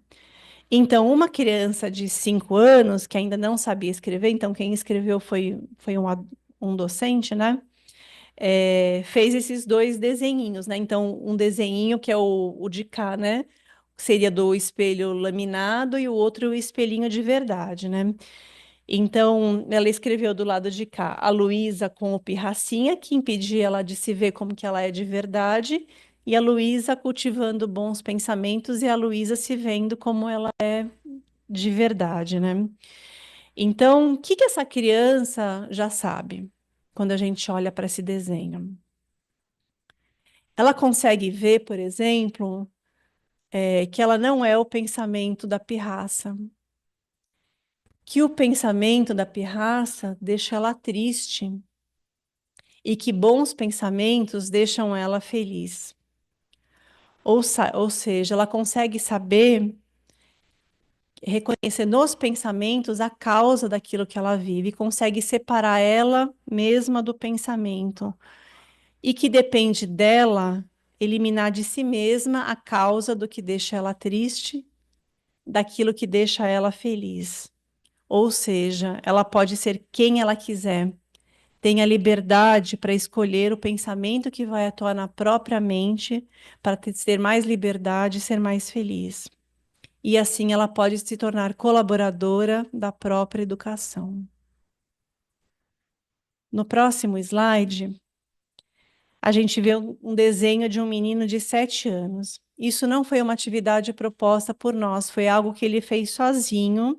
Então, uma criança de 5 anos, que ainda não sabia escrever, então quem escreveu foi um docente, né? Fez esses dois desenhinhos, né? Então, um desenhinho que é o de cá, né? Seria do espelho laminado e o outro o espelhinho de verdade, né? Então, ela escreveu do lado de cá a Luísa com o pirracinha, que impedia ela de se ver como que ela é de verdade, e a Luísa cultivando bons pensamentos e a Luísa se vendo como ela é de verdade, né? Então, o que que essa criança já sabe quando a gente olha para esse desenho? Ela consegue ver, por exemplo, que ela não é o pensamento da pirraça. que o pensamento da pirraça deixa ela triste e que bons pensamentos deixam ela feliz. Ou seja, ela consegue saber, reconhecer nos pensamentos a causa daquilo que ela vive, consegue separar ela mesma do pensamento, e que depende dela eliminar de si mesma a causa do que deixa ela triste, daquilo que deixa ela feliz. Ou seja, ela pode ser quem ela quiser, tem a liberdade para escolher o pensamento que vai atuar na própria mente, para ter mais liberdade e ser mais feliz. E assim ela pode se tornar colaboradora da própria educação. No próximo slide, a gente vê um desenho de um menino de 7 anos. Isso não foi uma atividade proposta por nós, foi algo que ele fez sozinho,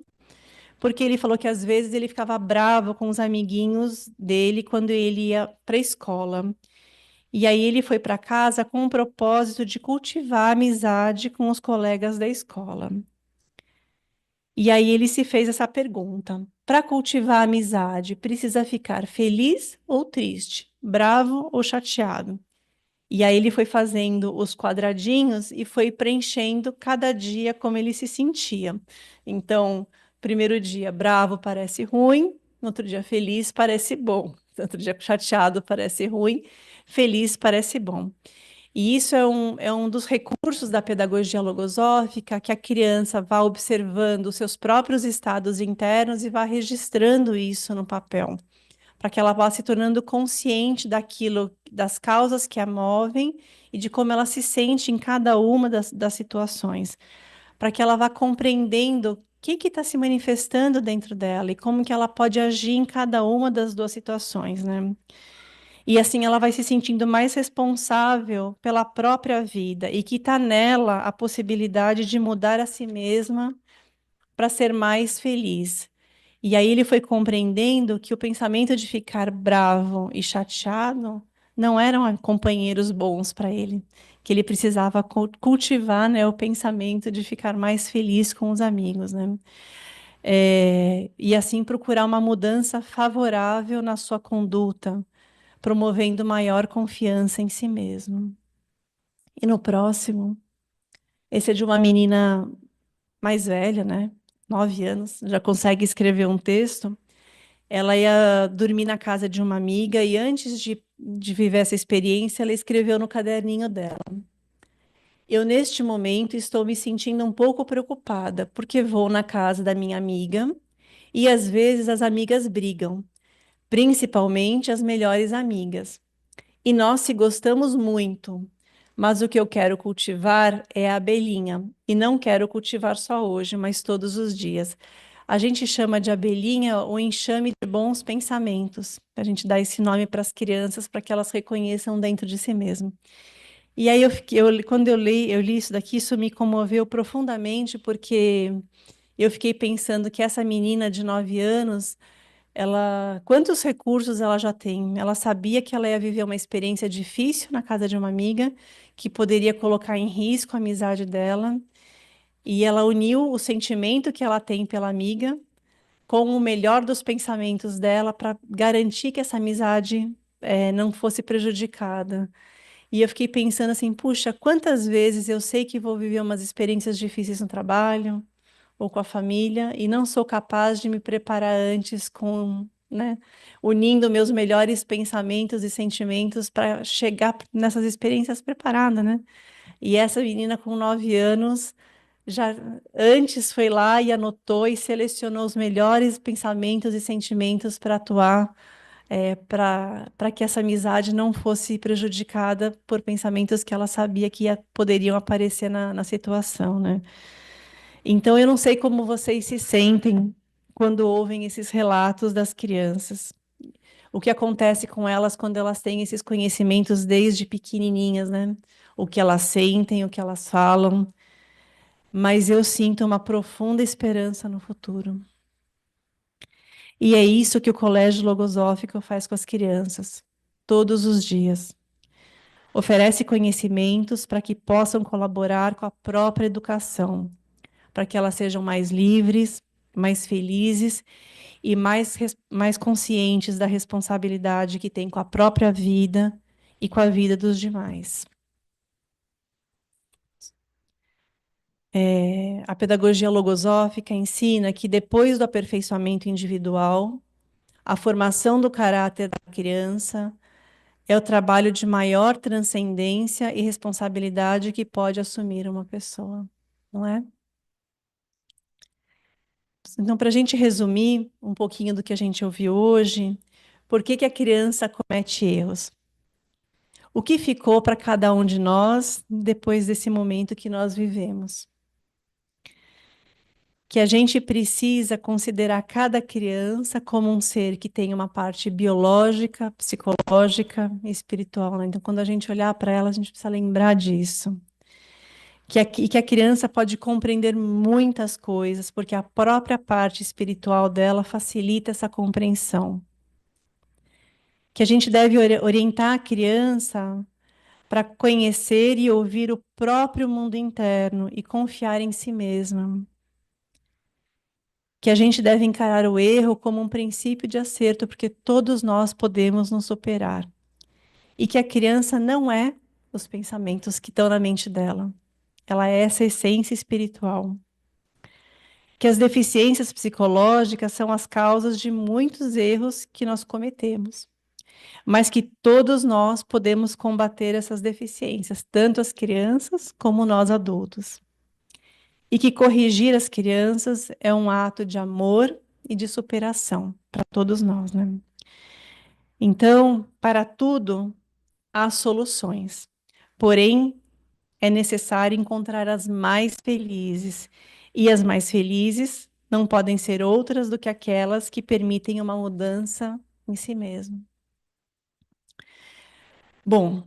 porque ele falou que às vezes ele ficava bravo com os amiguinhos dele quando ele ia para a escola. E aí ele foi para casa com o propósito de cultivar a amizade com os colegas da escola. E aí ele se fez essa pergunta: para cultivar a amizade, precisa ficar feliz ou triste, bravo ou chateado? E aí ele foi fazendo os quadradinhos e foi preenchendo cada dia como ele se sentia. Então, primeiro dia bravo parece ruim, no outro dia feliz parece bom, no outro dia chateado parece ruim, feliz parece bom. E isso é um dos recursos da pedagogia logosófica, que a criança vá observando os seus próprios estados internos e vá registrando isso no papel, para que ela vá se tornando consciente daquilo, das causas que a movem e de como ela se sente em cada uma das situações, para que ela vá compreendendo o que está se manifestando dentro dela e como que ela pode agir em cada uma das duas situações, né? E assim ela vai se sentindo mais responsável pela própria vida e que está nela a possibilidade de mudar a si mesma para ser mais feliz. E aí ele foi compreendendo que o pensamento de ficar bravo e chateado não eram companheiros bons para ele, que ele precisava cultivar, né, o pensamento de ficar mais feliz com os amigos, né? E assim procurar uma mudança favorável na sua conduta, promovendo maior confiança em si mesmo. E no próximo, esse é de uma menina mais velha, né? 9 anos, já consegue escrever um texto. Ela ia dormir na casa de uma amiga e antes de viver essa experiência, ela escreveu no caderninho dela: eu, neste momento, estou me sentindo um pouco preocupada, porque vou na casa da minha amiga e às vezes as amigas brigam, principalmente as melhores amigas. E nós se gostamos muito, mas o que eu quero cultivar é a abelhinha. E não quero cultivar só hoje, mas todos os dias. A gente chama de abelhinha o enxame de bons pensamentos. A gente dá esse nome para as crianças para que elas reconheçam dentro de si mesmo. E aí, quando eu li isso daqui, isso me comoveu profundamente, porque eu fiquei pensando que essa menina de 9 anos, quantos recursos ela já tem? Ela sabia que ela ia viver uma experiência difícil na casa de uma amiga, que poderia colocar em risco a amizade dela, e ela uniu o sentimento que ela tem pela amiga com o melhor dos pensamentos dela para garantir que essa amizade não fosse prejudicada. E eu fiquei pensando assim, puxa, quantas vezes eu sei que vou viver umas experiências difíceis no trabalho ou com a família e não sou capaz de me preparar antes com, né, unindo meus melhores pensamentos e sentimentos para chegar nessas experiências preparada, né? E essa menina com 9 anos já antes foi lá e anotou e selecionou os melhores pensamentos e sentimentos para atuar, para que essa amizade não fosse prejudicada por pensamentos que ela sabia que poderiam aparecer na situação, né? Então, eu não sei como vocês se sentem quando ouvem esses relatos das crianças. O que acontece com elas quando elas têm esses conhecimentos desde pequenininhas, né? O que elas sentem, o que elas falam. Mas eu sinto uma profunda esperança no futuro. E é isso que o Colégio Logosófico faz com as crianças, todos os dias. Oferece conhecimentos para que possam colaborar com a própria educação, para que elas sejam mais livres, mais felizes e mais conscientes da responsabilidade que tem com a própria vida e com a vida dos demais. A pedagogia logosófica ensina que depois do aperfeiçoamento individual, a formação do caráter da criança é o trabalho de maior transcendência e responsabilidade que pode assumir uma pessoa, não é? Então, para a gente resumir um pouquinho do que a gente ouviu hoje, por que a criança comete erros? O que ficou para cada um de nós depois desse momento que nós vivemos? Que a gente precisa considerar cada criança como um ser que tem uma parte biológica, psicológica e espiritual, né? Então, quando a gente olhar para ela, a gente precisa lembrar disso. Que a criança pode compreender muitas coisas, porque a própria parte espiritual dela facilita essa compreensão. Que a gente deve orientar a criança para conhecer e ouvir o próprio mundo interno e confiar em si mesma. Que a gente deve encarar o erro como um princípio de acerto, porque todos nós podemos nos superar. E que a criança não é os pensamentos que estão na mente dela. Ela é essa essência espiritual. Que as deficiências psicológicas são as causas de muitos erros que nós cometemos. Mas que todos nós podemos combater essas deficiências, tanto as crianças como nós adultos. E que corrigir as crianças é um ato de amor e de superação para todos nós, né? Então, para tudo há soluções. Porém, é necessário encontrar as mais felizes. E as mais felizes não podem ser outras do que aquelas que permitem uma mudança em si mesmo. Bom,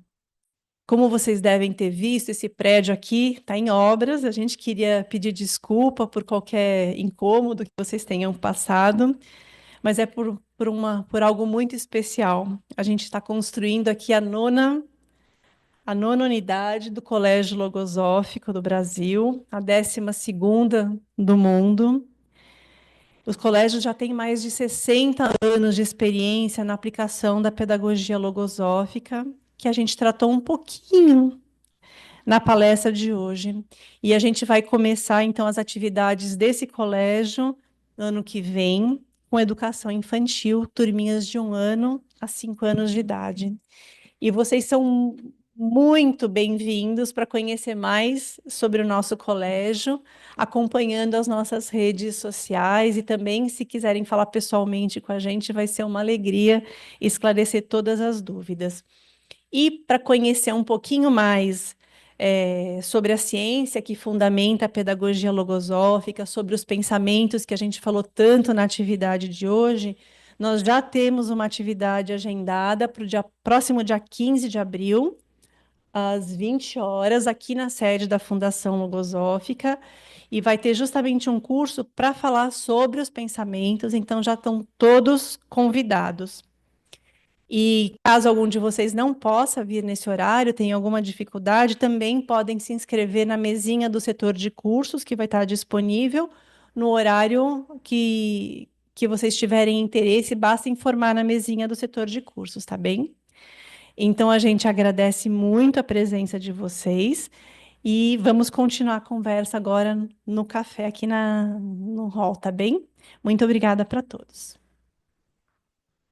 como vocês devem ter visto, esse prédio aqui está em obras. A gente queria pedir desculpa por qualquer incômodo que vocês tenham passado, mas é por algo muito especial. A gente está construindo aqui a nona unidade do Colégio Logosófico do Brasil, a 12ª do mundo. Os colégios já têm mais de 60 anos de experiência na aplicação da pedagogia logosófica, que a gente tratou um pouquinho na palestra de hoje. E a gente vai começar, então, as atividades desse colégio ano que vem, com educação infantil, turminhas de 1 ano a 5 anos de idade. E vocês são muito bem-vindos para conhecer mais sobre o nosso colégio, acompanhando as nossas redes sociais e também, se quiserem falar pessoalmente com a gente, vai ser uma alegria esclarecer todas as dúvidas. E para conhecer um pouquinho mais sobre a ciência que fundamenta a pedagogia logosófica, sobre os pensamentos que a gente falou tanto na atividade de hoje, nós já temos uma atividade agendada para o próximo dia 15 de abril, às 20 horas, aqui na sede da Fundação Logosófica, e vai ter justamente um curso para falar sobre os pensamentos, então já estão todos convidados. E caso algum de vocês não possa vir nesse horário, tenha alguma dificuldade, também podem se inscrever na mesinha do setor de cursos, que vai estar disponível no horário que vocês tiverem interesse, basta informar na mesinha do setor de cursos, tá bem? Então, a gente agradece muito a presença de vocês e vamos continuar a conversa agora no café aqui no hall, tá bem? Muito obrigada para todos.